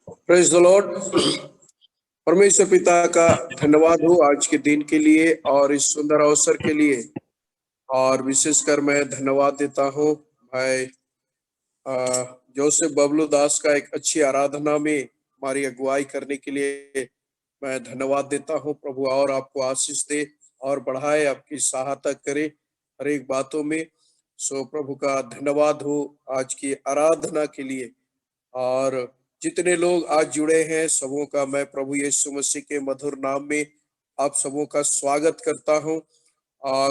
Praise the Lord. परमेश्वर पिता का धन्यवाद हो आज के दिन के लिए और इस सुंदर अवसर के लिए। और विशेषकर मैं धन्यवाद देता हूँ भाई जोसेफ बबलू दास का एक अच्छी आराधना में हमारी अगुवाई करने के लिए मैं धन्यवाद देता हूँ। प्रभु और आपको आशीष दे और बढ़ाए, आपकी सहायता करे हर एक बातों में। सो प्रभु का धन्यवाद हो आज की आराधना के लिए। और जितने लोग आज जुड़े हैं सबों का मैं प्रभु यीशु मसीह के मधुर नाम में आप सबों का स्वागत करता हूं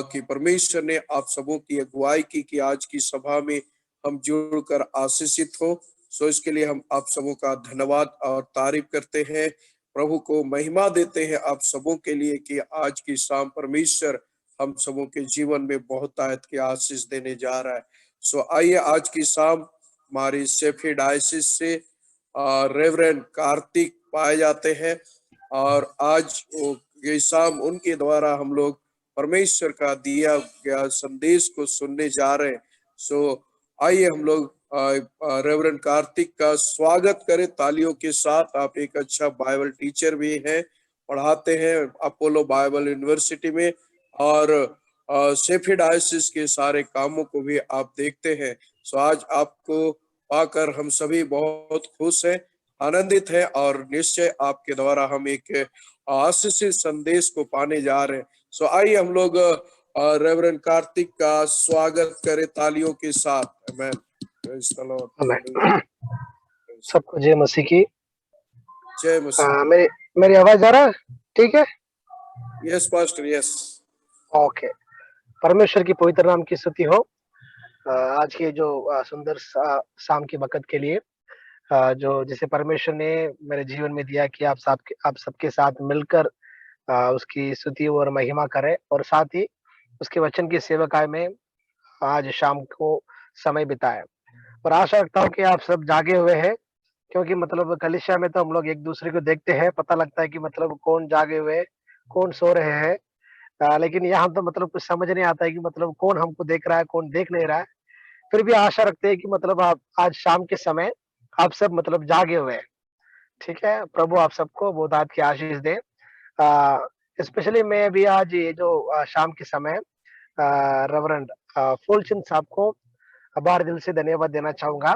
कि परमेश्वर ने आप सबों की अगुवाई की कि आज की सभा में हम जुड़कर आशीषित हो। सो इसके लिए हम आप सबों का धन्यवाद और तारीफ करते हैं, प्रभु को महिमा देते हैं आप सबों के लिए कि आज की शाम परमेश्वर हम सबों के जीवन में बहुत आयत की आशीष देने जा रहा है। सो आइए आज की शाम हमारी शेफी डायसिस से रेवरेंड कार्तिक पाए जाते हैं और आज ये शाम उनके द्वारा हम लोग परमेश्वर का दिया गया संदेश को सुनने जा रहे हैं। सो आइए हम लोग रेवरेंड कार्तिक का स्वागत करें तालियों के साथ। आप एक अच्छा बाइबल टीचर भी हैं, पढ़ाते हैं अपोलो बाइबल यूनिवर्सिटी में और शेफी डायसिस के सारे कामों को भी आप देखते हैं। सो आज आपको पाकर हम सभी बहुत खुश हैं, आनंदित हैं और निश्चय आपके द्वारा हम एक आशीषित संदेश को पाने जा रहे हैं। सो आइए हम लोग रेवरेंड कार्तिक का स्वागत करें तालियों के साथ। आमेन। सबको जय मसीह की। जय मसीह। मेरी आवाज आ रहा है? ठीक है। Yes pastor, yes. ओके। परमेश्वर की पवित्र नाम की स्तुति हो। आज के जो सुंदर शाम की बखत के लिए जो जिसे परमेश्वर ने मेरे जीवन में दिया कि आप सबके साथ मिलकर उसकी स्तुति और महिमा करें और साथ ही उसके वचन की सेवकाई में आज शाम को समय बिताए। और आशा रखता हूँ कि आप सब जागे हुए हैं, क्योंकि मतलब कलीसिया में तो हम लोग एक दूसरे को देखते हैं, पता लगता है कि मतलब कौन जागे हुए कौन सो रहे हैं। लेकिन यहाँ तो मतलब कुछ समझ नहीं आता है कि मतलब कौन हमको देख रहा है कौन देख नहीं रहा है। फिर भी आशा रखते हैं कि मतलब आप आज शाम के समय आप सब मतलब जागे हुए हैं। ठीक है। प्रभु आप सबको बहुतायत की आशीष दे। स्पेशली मैं भी आज ये जो शाम के समय रेवरेंड फूलचंद साहब को बाहर दिल से धन्यवाद देना चाहूंगा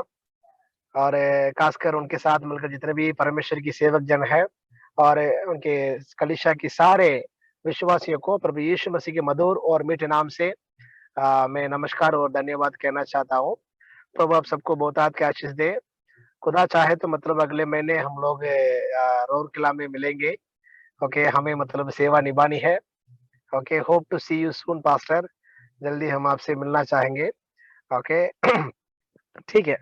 और खासकर उनके साथ मिलकर जितने भी परमेश्वर की सेवक जन है और उनके कलीसिया की सारे विश्वासियों को प्रभु यीशु मसीह के मधुर और मीठे नाम से मैं नमस्कार और धन्यवाद कहना चाहता हूँ। प्रभु आप सबको बहुतायत की आशीष दे। खुदा चाहे तो मतलब अगले महीने हम लोग राउरकेला में मिलेंगे। ओके, हमें मतलब सेवा निभानी है। Okay, hope to see you soon pastor. जल्दी हम आपसे मिलना चाहेंगे। ओके ठीक है।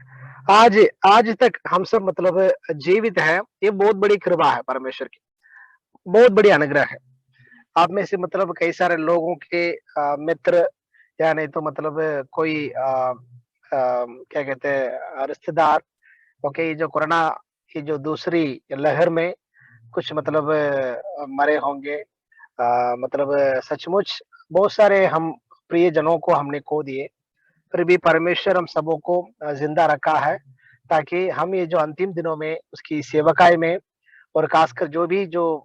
आज तक हम सब मतलब जीवित है, ये बहुत बड़ी कृपा है परमेश्वर की, बहुत बड़ी अनुग्रह है। आप में से मतलब कई सारे लोगों के मित्र या नहीं तो मतलब कोई क्या कहते हैं रिश्तेदार। ओके, ये जो कोरोना की जो दूसरी लहर में कुछ मतलब मरे होंगे। मतलब सचमुच बहुत सारे हम प्रिय जनों को हमने खो दिए, फिर भी परमेश्वर हम सबों को जिंदा रखा है ताकि हम ये जो अंतिम दिनों में उसकी सेवकाई में और खासकर जो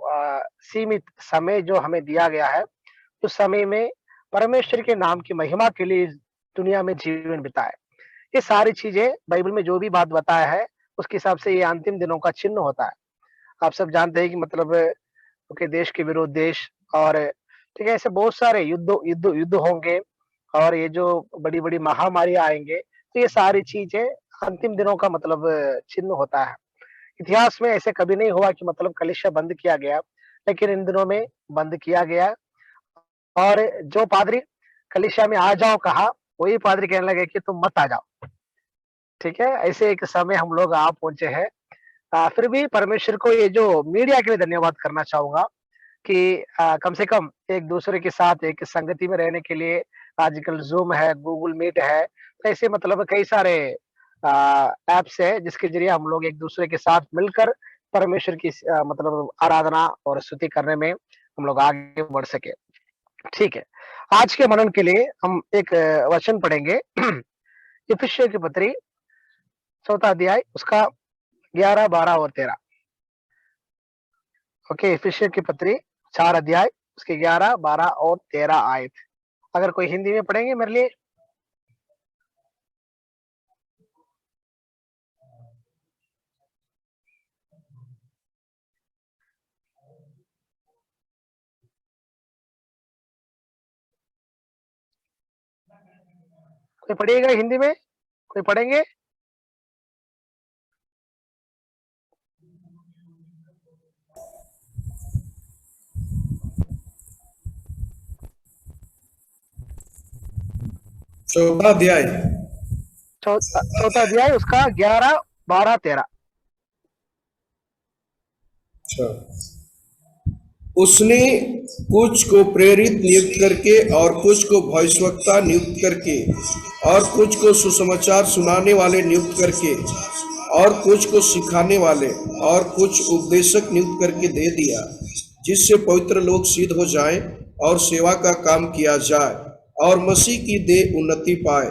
सीमित समय जो हमें दिया गया है उस समय में परमेश्वर के नाम की महिमा के लिए इस दुनिया में जीवन बिताए। ये सारी चीजें बाइबल में जो भी बात बताया है उसके हिसाब से ये अंतिम दिनों का चिन्ह होता है। आप सब जानते हैं कि मतलब ओके, देश के विरुद्ध देश और ठीक है ऐसे बहुत सारे युद्ध युद्ध युद्ध होंगे और ये जो बड़ी बड़ी महामारी आएंगे, तो ये सारी चीजें अंतिम दिनों का मतलब चिन्ह होता है। इतिहास में ऐसे कभी नहीं हुआ कि मतलब कलीसिया बंद किया गया, लेकिन इन दिनों में बंद किया गया। और जो पादरी कलीसिया में आ जाओ कहा, वही पादरी कहने लगे कि तुम मत आ जाओ। ठीक है, ऐसे एक समय हम लोग आ पहुंचे हैं। फिर भी परमेश्वर को ये जो मीडिया के लिए धन्यवाद करना चाहूंगा कि कम से कम एक दूसरे के साथ एक संगति में रहने के लिए आजकल जूम है, गूगल मीट है, तो ऐसे मतलब कई सारे ऐप्स है जिसके जरिए हम लोग एक दूसरे के साथ मिलकर परमेश्वर की मतलब आराधना और स्तुति करने में हम लोग आगे बढ़ सके। ठीक है, आज के मनन के लिए हम एक वचन पढ़ेंगे। इफिसियों की पत्री 4वां अध्याय उसका 11, 12 और 13। ओके, इफिसियों की पत्री 4 अध्याय, उसके 11, 12 और 13 आयत। अगर कोई हिंदी में पढ़ेंगे मेरे लिए। कोई पढ़िएगा हिंदी में? कोई पढ़ेंगे? चौथा अध्याय, चौथा अध्याय, उसका 11, 12, 13। अच्छा। उसने कुछ को प्रेरित नियुक्त करके और कुछ को भविष्यवक्ता नियुक्त करके और कुछ को सुसमाचार सुनाने वाले नियुक्त करके और कुछ को सिखाने वाले और कुछ उपदेशक नियुक्त करके दे दिया, जिससे पवित्र लोग सिद्ध हो जाएं और सेवा का काम किया जाए और मसीह की देह उन्नति पाए,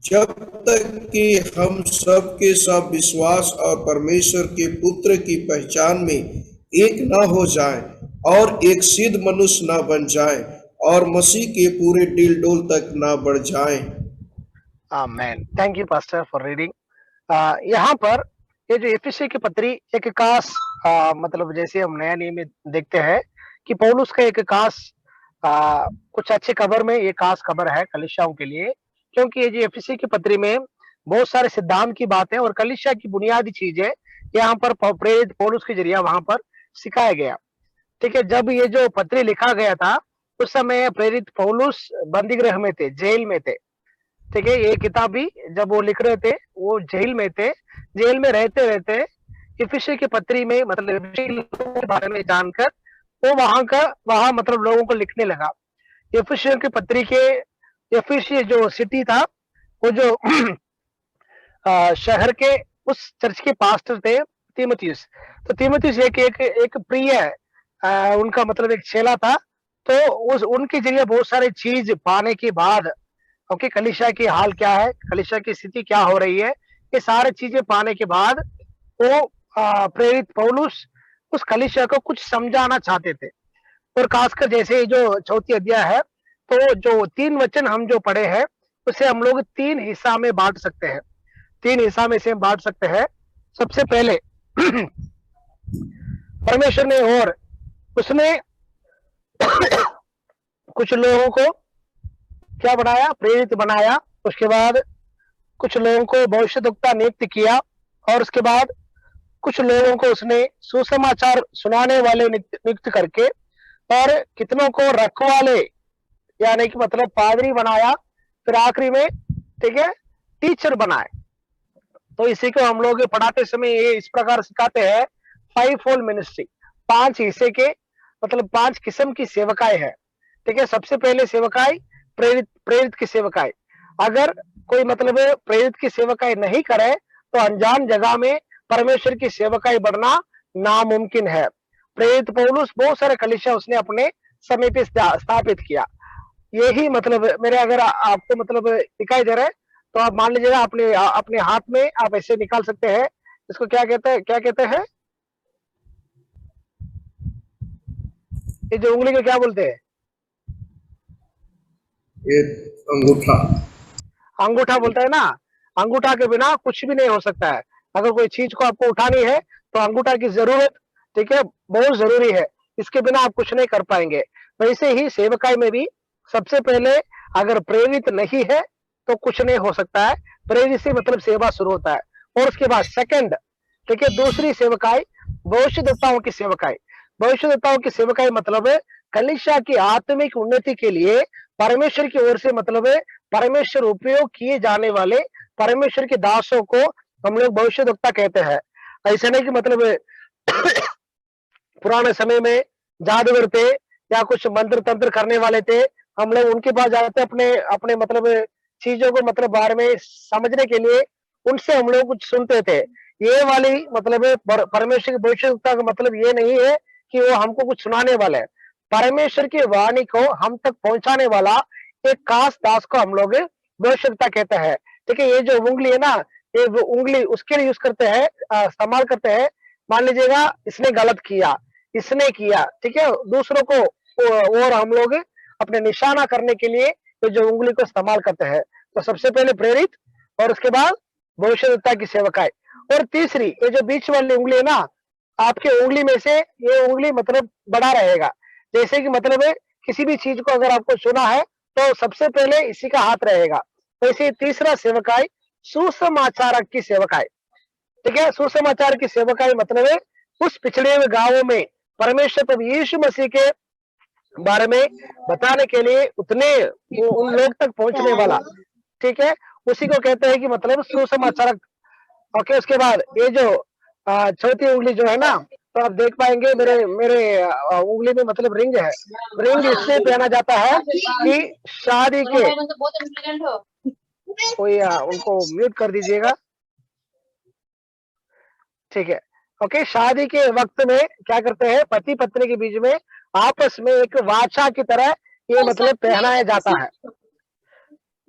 जब तक कि हम सब के सब विश्वास और परमेश्वर के पुत्र की पहचान में एक न हो जाएं और एक सिद्ध मनुष्य न बन जाएं और मसीह के पूरे डिल डोल तक न बढ़ जाएं। Amen. Thank you pastor for reading. यहाँ पर ये जो एफिसी की पत्री एक खास मतलब जैसे हम नया नियम में देखते हैं कि पौलुस का एक खास कुछ अच्छे खबर में ये खास खबर है कलीसियाओं के लिए, क्योंकि ये जो एफिसी की पत्री में बहुत सारे सिद्धांत की बातें और कलीसिया की बुनियादी चीजें यहाँ पर प्रेरित पौलुस के जरिए वहां पर सिखाया गया। ठीक है, जब ये जो पत्री लिखा गया था उस समय प्रेरित पौलुस बंदी गृह में थे, जेल में थे। ठीक है, ये किताब भी जब वो लिख रहे थे वो जेल में थे। जेल में रहते रहते इफिसी की पत्री में मतलब इफिसी के बारे में जानकर वो वहां मतलब लोगों को लिखने लगा। इफिसियों की पत्री के इफिसी जो सिटी था, वो जो शहर के उस चर्च के पास्टर थे तीमुथियुस। तो तीमुथियुस एक प्रिय उनका मतलब एक चेला था। तो उस उनके जरिए बहुत सारे चीज पाने के बाद, ओके, कलीसिया की हाल क्या है, कलीसिया की स्थिति क्या हो रही है, ये सारे चीजें पाने के बाद वो प्रेरित पौलुस उस कलीसिया को कुछ समझाना चाहते थे। और खासकर जैसे जो चौथी अध्याय है, तो जो 3 वचन हम जो पढ़े हैं उसे हम लोग 3 हिस्सा में बांट सकते हैं। 3 हिस्सा में से बांट सकते हैं। सबसे पहले परमेश्वर ने और उसने कुछ लोगों को क्या बनाया, प्रेरित बनाया। उसके बाद कुछ लोगों को भविष्यद्वक्ता नियुक्त किया और उसके बाद कुछ लोगों को उसने सुसमाचार सुनाने वाले नियुक्त करके और कितनों को रखवाले यानी कि मतलब पादरी बनाया। फिर आखिरी में, ठीक है, टीचर बनाए। तो इसी को हम लोग पढ़ाते समय ये इस प्रकार सिखाते हैं, 5 फोल्ड मिनिस्ट्री, 5 हिस्से के मतलब 5 किस्म की सेवकाएं है। ठीक है, सबसे पहले सेवकाई प्रेरित की सेवकाई। अगर कोई मतलब प्रेरित की सेवकाई नहीं करे तो अनजान जगह में परमेश्वर की सेवकाई बढ़ना नामुमकिन है। प्रेरित पौलुस बहुत सारे कलीसिया उसने अपने समय पे स्थापित किया। यही मतलब मेरे अगर आपको मतलब दिखाई दे रहा है तो आप मान लीजिएगा अपने अपने हाथ में आप ऐसे निकाल सकते हैं। इसको क्या कहते हैं, क्या कहते हैं, ये जो उंगली को क्या बोलते हैं? ये अंगूठा। अंगूठा बोलते हैं ना। अंगूठा के बिना कुछ भी नहीं हो सकता है। अगर कोई चीज को आपको उठानी है तो अंगूठा की जरूरत, ठीक है, बहुत जरूरी है। इसके बिना आप कुछ नहीं कर पाएंगे। वैसे ही सेवकाई में भी सबसे पहले अगर प्रेरित नहीं है तो कुछ नहीं हो सकता है। प्रेरित से मतलब सेवा शुरू होता है। और उसके बाद सेकंड, ठीक है, दूसरी सेवकाई भविष्यद्वक्ताओं की सेवकाई। भविष्यद्वक्ताओं की सेवकाई मतलब है कलीसिया की आत्मिक उन्नति के लिए परमेश्वर की ओर से मतलब है परमेश्वर उपयोग किए जाने वाले परमेश्वर के दासों को हम लोग भविष्यद्वक्ता कहते हैं। ऐसा नहीं कि मतलब पुराने समय में जादूगर थे या कुछ मंत्र तंत्र करने वाले थे, हम लोग उनके पास जाते अपने अपने मतलब चीजों को मतलब बारे में समझने के लिए उनसे हम लोग कुछ सुनते थे। ये वाली मतलब परमेश्वर की भविष्यद्वक्ता का मतलब ये नहीं है कि वो हमको कुछ सुनाने वाला है। परमेश्वर की वाणी को हम तक पहुंचाने वाला एक खास दास को हम लोग भविष्यद्वक्ता कहते हैं। ठीक है, ये जो उंगली है ना, ये वो उंगली उसके लिए यूज करते हैं, इस्तेमाल करते हैं। मान लीजिएगा इसने गलत किया, इसने किया, ठीक है, दूसरों को और हम लोग अपने निशाना करने के लिए ये जो उंगली को इस्तेमाल करते हैं। तो सबसे पहले प्रेरित, और उसके बाद भविष्यद्वक्ता की सेवकाई, और तीसरी ये जो बीच वाली उंगली है ना, आपके उंगली में से ये उंगली मतलब बड़ा रहेगा। जैसे कि मतलब है किसी भी चीज को अगर आपको चुना है तो सबसे पहले इसी का हाथ रहेगा। वैसे तीसरा सेवकाई सुसमाचारक की सेवकाई, ठीक है। सुसमाचार की सेवकाई मतलब है उस पिछड़े हुए गांवों में परमेश्वर प्रभु यीशु मसीह के बारे में बताने के लिए उतने उन लोग तक पहुंचने वाला, ठीक है, उसी को कहते हैं कि मतलब सुसमाचारक। ओके, उसके बाद ये जो चौथी उंगली जो है ना, तो आप देख पाएंगे मेरे मेरे उंगली में मतलब रिंग है। रिंग इसलिए पहना जाता है कि शादी के, कोई उनको म्यूट कर दीजिएगा, ठीक है। ओके, शादी के वक्त में क्या करते हैं, पति पत्नी के बीच में आपस में एक वाचा की तरह ये मतलब पहनाया जाता है,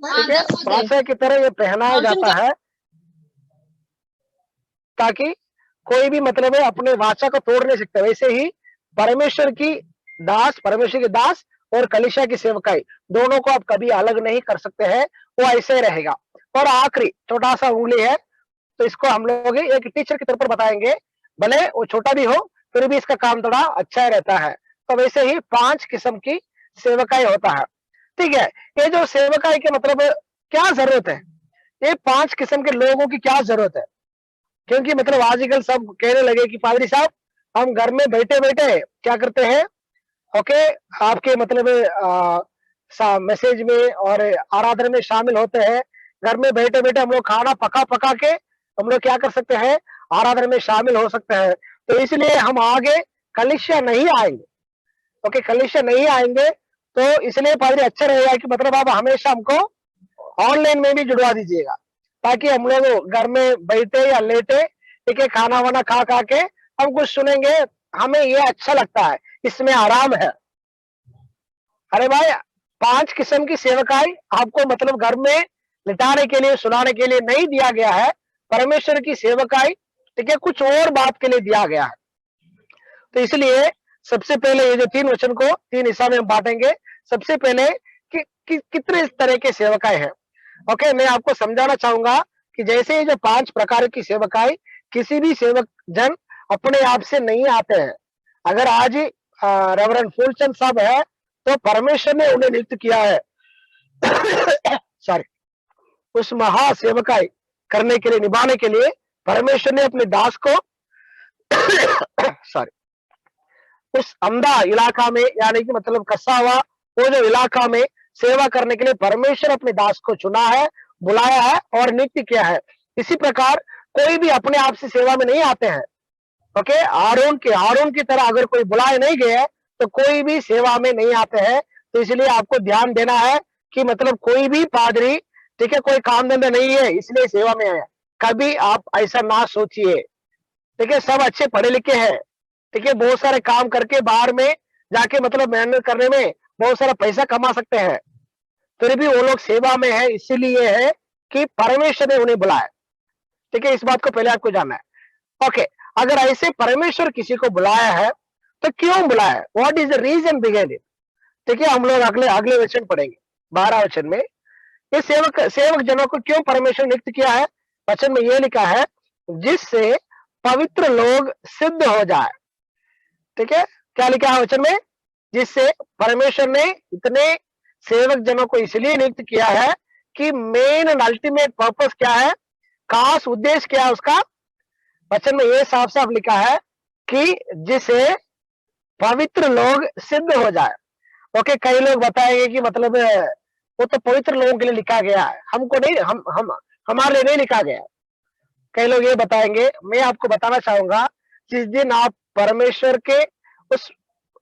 ठीक है, वाचा की तरह ये पहनाया जाता है ताकि कोई भी मतलब है अपने वाचा को तोड़ नहीं सकता। वैसे ही परमेश्वर की परमेश्वर के दास और कलीसिया की सेवकाई दोनों को आप कभी अलग नहीं कर सकते हैं, वो ऐसे ही रहेगा। और आखिरी छोटा सा उंगली है, तो इसको हम लोग एक टीचर के तौर पर बताएंगे, भले वो छोटा भी हो फिर भी इसका काम थोड़ा अच्छा ही रहता है। तो वैसे ही 5 किस्म की सेवकाई होता है, ठीक है। ये जो सेवकाई के मतलब क्या जरूरत है, ये 5 किस्म के लोगों की क्या जरूरत है, क्योंकि मतलब आजकल सब कहने लगे कि पादरी साहब हम घर में बैठे बैठे क्या करते हैं, ओके, आपके मतलब मैसेज में और आराधना में शामिल होते हैं। घर में बैठे बैठे हम लोग खाना पका पका के हम लोग क्या कर सकते हैं, आराधना में शामिल हो सकते हैं। तो इसलिए हम आगे कलिसिया नहीं आएंगे, ओके, कलिसिया नहीं आएंगे। तो इसलिए पादरी अच्छा रहेगा कि मतलब आप हमेशा हमको ऑनलाइन में भी जुड़वा दीजिएगा, ताकि हम लोग घर में बैठे या लेटे, ठीक है, खाना वाना खा खा के हम कुछ सुनेंगे, हमें ये अच्छा लगता है, इसमें आराम है। अरे भाई, 5 किस्म की सेवकाई आपको मतलब घर में लिटाने के लिए सुनाने के लिए नहीं दिया गया है। परमेश्वर की सेवकाई, ठीक है, कुछ और बात के लिए दिया गया है। तो इसलिए सबसे पहले ये जो 3 वचन को 3 हिस्सा में हम बांटेंगे। सबसे पहले कितने तरह के सेवकाई है। ओके, मैं आपको समझाना चाहूंगा कि जैसे ये जो 5 प्रकार की सेवकाई, किसी भी सेवक जन अपने आप से नहीं आते हैं। अगर आज रेवरेंड फूलचंद साहब है तो परमेश्वर ने उन्हें नियुक्त किया है सॉरी, उस महासेवकाई करने के लिए, निभाने के लिए परमेश्वर ने अपने दास को सॉरी, उस अमदा इलाका में, यानी कि मतलब कसा हुआ वो जो इलाका में सेवा करने के लिए परमेश्वर अपने दास को चुना है, बुलाया है और नियुक्त किया है। इसी प्रकार कोई भी अपने आप से सेवा में नहीं आते हैं। ओके, आरोन की तरह अगर कोई बुलाए नहीं गए तो कोई भी सेवा में नहीं आते हैं। तो इसलिए आपको ध्यान देना है कि मतलब कोई भी पादरी, ठीक है, कोई काम धंधा नहीं है इसलिए सेवा में आया, कभी आप ऐसा ना सोचिए, ठीक है। सब अच्छे पढ़े लिखे हैं, ठीक है, बहुत सारे काम करके बाहर में जाके मतलब मेहनत करने में बहुत सारा पैसा कमा सकते हैं, फिर भी वो लोग सेवा में है, इसीलिए है कि परमेश्वर ने उन्हें बुलाया, ठीक है। इस बात को पहले आपको जानना है। ओके, अगर ऐसे परमेश्वर किसी को बुलाया है तो क्यों बुलाया, what is the reason behind it, ठीक है। हम लोग अगले अगले वचन पढ़ेंगे, 12 वचन में ये सेवक जनों को क्यों परमेश्वर नियुक्त किया है। वचन में यह लिखा है, जिससे पवित्र लोग सिद्ध हो जाए, ठीक है। क्या लिखा है वचन में, जिससे परमेश्वर ने इतने सेवक जनों को इसलिए नियुक्त किया है कि मेन एंड अल्टीमेट पर्पस क्या है, खास उद्देश्य क्या है उसका। वचन में यह साफ साफ लिखा है कि जिसे पवित्र लोग सिद्ध हो जाए। ओके, कई लोग बताएंगे कि मतलब वो तो पवित्र लोगों के लिए लिखा गया है, हमको नहीं, हम हमारे लिए नहीं लिखा गया। कई लोग ये बताएंगे, मैं आपको बताना चाहूंगा, जिस दिन आप परमेश्वर के उस,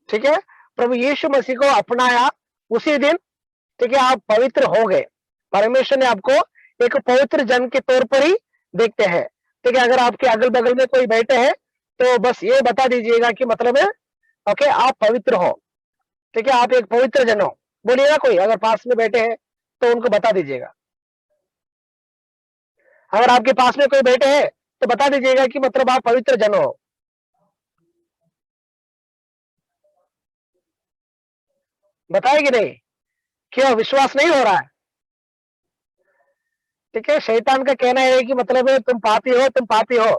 ठीक है, प्रभु यीशु मसीह को अपनाया उसी दिन, ठीक है, आप पवित्र हो गए। परमेश्वर ने आपको एक पवित्र जन के तौर पर ही देखते हैं, ठीक है। अगर आपके अगल बगल में कोई बैठे हैं तो बस ये बता दीजिएगा कि मतलब है, ओके, आप पवित्र हो, ठीक है, आप एक पवित्र जन हो। बोलिएगा कोई अगर पास में बैठे हैं तो उनको बता दीजिएगा। अगर आपके पास में कोई बैठे हैं तो बता दीजिएगा कि मतलब आप पवित्र जन हो। बताए कि नहीं? क्यों विश्वास नहीं हो रहा है? ठीक है, शैतान का कहना है कि मतलब तुम पापी हो, तुम पापी हो,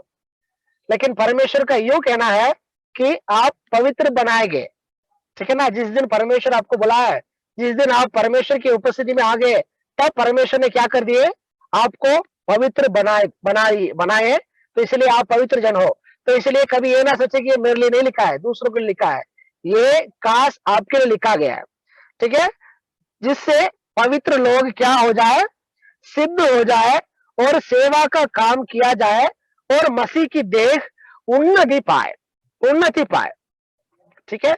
लेकिन परमेश्वर का यूं कहना है कि आप पवित्र बनाए गए। ठीक है ना? जिस दिन परमेश्वर आपको बुलाया है, जिस दिन आप परमेश्वर की उपस्थिति में आ गए, तब परमेश्वर ने क्या कर दिए? आपको पवित्र बनाए, तो इसलिए आप पवित्र जन हो। तो इसलिए कभी ये ना सोचे कि ये मेरे लिए नहीं लिखा है, दूसरों के लिए लिखा है। ये काश आपके लिए लिखा गया है। ठीक है? जिससे पवित्र लोग क्या हो जाए? सिद्ध हो जाए और सेवा का काम किया जाए और मसीह की देह उन्नति पाए, उन्नति पाए। ठीक है?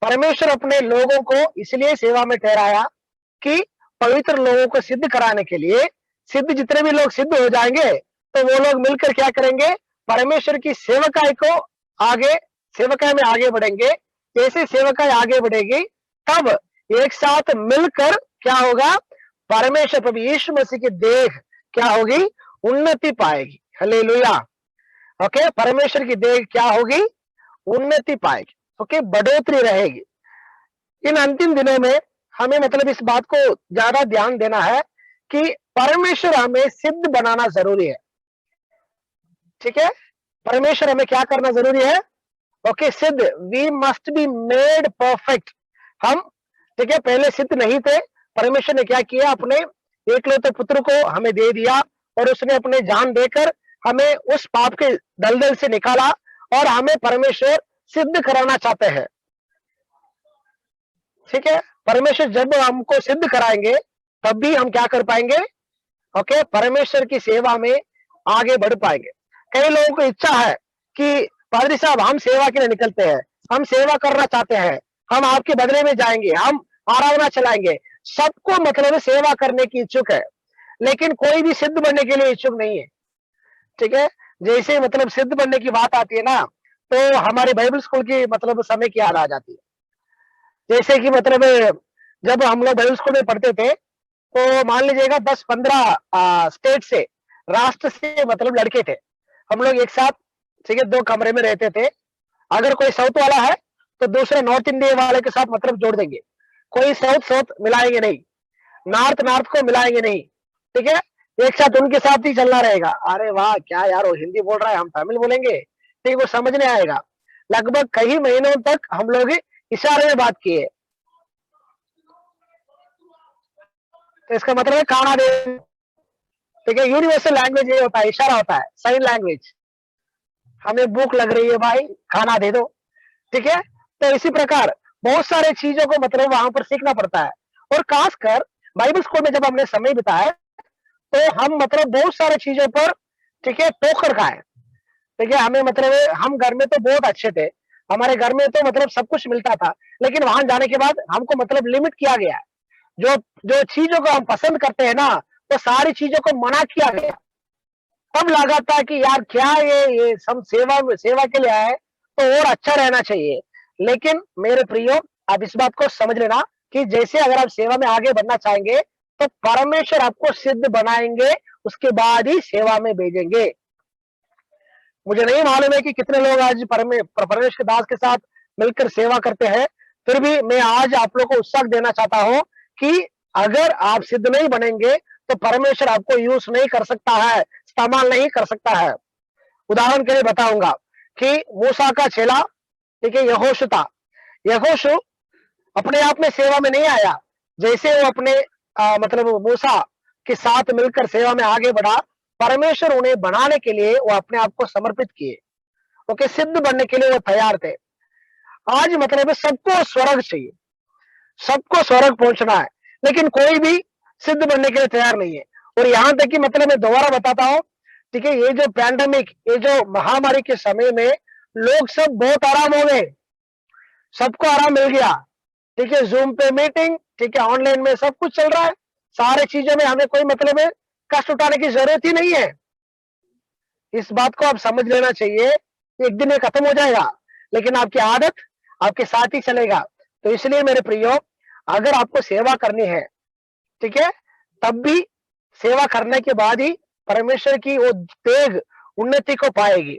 परमेश्वर अपने लोगों को इसलिए सेवा में ठहराया कि पवित्र लोगों को सिद्ध कराने के लिए। सिद्ध जितने भी लोग सिद्ध हो जाएंगे तो वो लोग मिलकर क्या करेंगे? परमेश्वर की सेवकाई को आगे, सेवकाई में आगे बढ़ेंगे। जैसे सेवकाई आगे बढ़ेगी तब एक साथ मिलकर क्या होगा? परमेश्वर प्रभु यीशु मसीह की देह क्या होगी? उन्नति पाएगी। हालेलुया। ओके, परमेश्वर की देह क्या होगी? उन्नति पाएगी। ओके, बढ़ोतरी रहेगी। इन अंतिम दिनों में हमें मतलब इस बात को ज्यादा ध्यान देना है कि परमेश्वर हमें सिद्ध बनाना जरूरी है। ठीक है? परमेश्वर हमें क्या करना जरूरी है? ओके, सिद्ध। We must be made perfect. हम, ठीक है, पहले सिद्ध नहीं थे। परमेश्वर ने क्या किया? अपने एकलौते पुत्र को हमें दे दिया और उसने अपने जान देकर हमें उस पाप के दलदल से निकाला और हमें परमेश्वर सिद्ध कराना चाहते हैं। ठीक है? परमेश्वर जब हमको सिद्ध कराएंगे तब भी हम क्या कर पाएंगे? ओके, परमेश्वर की सेवा में आगे बढ़ पाएंगे। कई लोगों को इच्छा है कि पादरी साहब हम सेवा के लिए निकलते हैं, हम सेवा करना चाहते हैं, हम आपके बदले में जाएंगे, हम आराधना चलाएंगे। सबको मतलब सेवा करने की इच्छुक है, लेकिन कोई भी सिद्ध बनने के लिए इच्छुक नहीं है। ठीक है? जैसे मतलब सिद्ध बनने की बात आती है ना, तो हमारे बाइबल स्कूल की मतलब समय की याद आ जाती है। जैसे कि मतलब जब हम लोग बाइबल स्कूल में पढ़ते थे तो मान लीजिएगा 10-15 स्टेट से, राष्ट्र से मतलब लड़के थे। हम लोग एक साथ, ठीक है, 2 कमरे में रहते थे। अगर कोई साउथ वाला है तो दूसरे नॉर्थ इंडिया वाले के साथ मतलब जोड़ देंगे। कोई साउथ साउथ मिलाएंगे नहीं, नॉर्थ नॉर्थ को मिलाएंगे नहीं। ठीक है? एक साथ उनके साथ ही चलना रहेगा। अरे वाह, क्या यार, वो हिंदी बोल रहा है, हम तमिल बोलेंगे, ठीक, वो समझ नहीं आएगा। लगभग कई महीनों तक हम लोग इशारे में बात किए। तो इसका मतलब है खाना दे। ठीक है? यूनिवर्सल लैंग्वेज ये होता है, इशारा होता है, साइन लैंग्वेज। हमें भूख लग रही है भाई, खाना दे दो। ठीक है? तो इसी प्रकार बहुत सारे चीजों को मतलब वहां पर सीखना पड़ता है। और खासकर बाइबल स्कूल में जब हमने समय बिताया तो हम मतलब बहुत सारे चीजों पर, ठीक है, ठोकर खाए। ठीक है? हमें मतलब हम घर में तो बहुत अच्छे थे, हमारे घर में तो मतलब सब कुछ मिलता था, लेकिन वहां जाने के बाद हमको मतलब लिमिट किया गया। जो जो चीजों को हम पसंद करते हैं ना, वो सारी चीजों को मना किया गया। तब लगा था कि यार क्या ये सब सेवा सेवा के लिए आए तो और अच्छा रहना चाहिए। लेकिन मेरे प्रियो, आप इस बात को समझ लेना कि जैसे अगर आप सेवा में आगे बढ़ना चाहेंगे तो परमेश्वर आपको सिद्ध बनाएंगे, उसके बाद ही सेवा में भेजेंगे। मुझे नहीं मालूम है कि कितने लोग आज परमेश्वर के दास के साथ मिलकर सेवा करते हैं। फिर भी मैं आज आप लोग को उत्साह देना चाहता हूं कि अगर आप सिद्ध नहीं बनेंगे तो परमेश्वर आपको यूज नहीं कर सकता है, इस्तेमाल नहीं कर सकता है। उदाहरण के लिए बताऊंगा कि मूसा का चेला, ठीक है, यहोशू था। यहोशू अपने आप में सेवा में नहीं आया। जैसे वो अपने मतलब मूसा के साथ मिलकर सेवा में आगे बढ़ा, परमेश्वर उन्हें बनाने के लिए वो अपने आप को समर्पित किए। ओके, सिद्ध बनने के लिए वो तैयार थे। आज मतलब सबको स्वर्ग चाहिए, सबको स्वर्ग पहुंचना है, लेकिन कोई भी सिद्ध बनने के लिए तैयार नहीं है। और यहां तक कि मतलब मैं दोबारा बताता हूं, ठीक है, ये जो पैंडेमिक, ये जो महामारी के समय में लोग सब बहुत आराम हो गए, सबको आराम मिल गया। ठीक है, जूम पे मीटिंग, ठीक है, ऑनलाइन में सब कुछ चल रहा है, सारे चीजों में हमें कोई मतलब है कष्ट उठाने की जरूरत ही नहीं है। इस बात को आप समझ लेना चाहिए, एक दिन ये खत्म हो जाएगा, लेकिन आपकी आदत आपके साथ ही चलेगा। तो इसलिए मेरे प्रियो, अगर आपको सेवा करनी है, ठीक है, तब भी सेवा करने के बाद ही परमेश्वर की वो तेग उन्नति को पाएगी।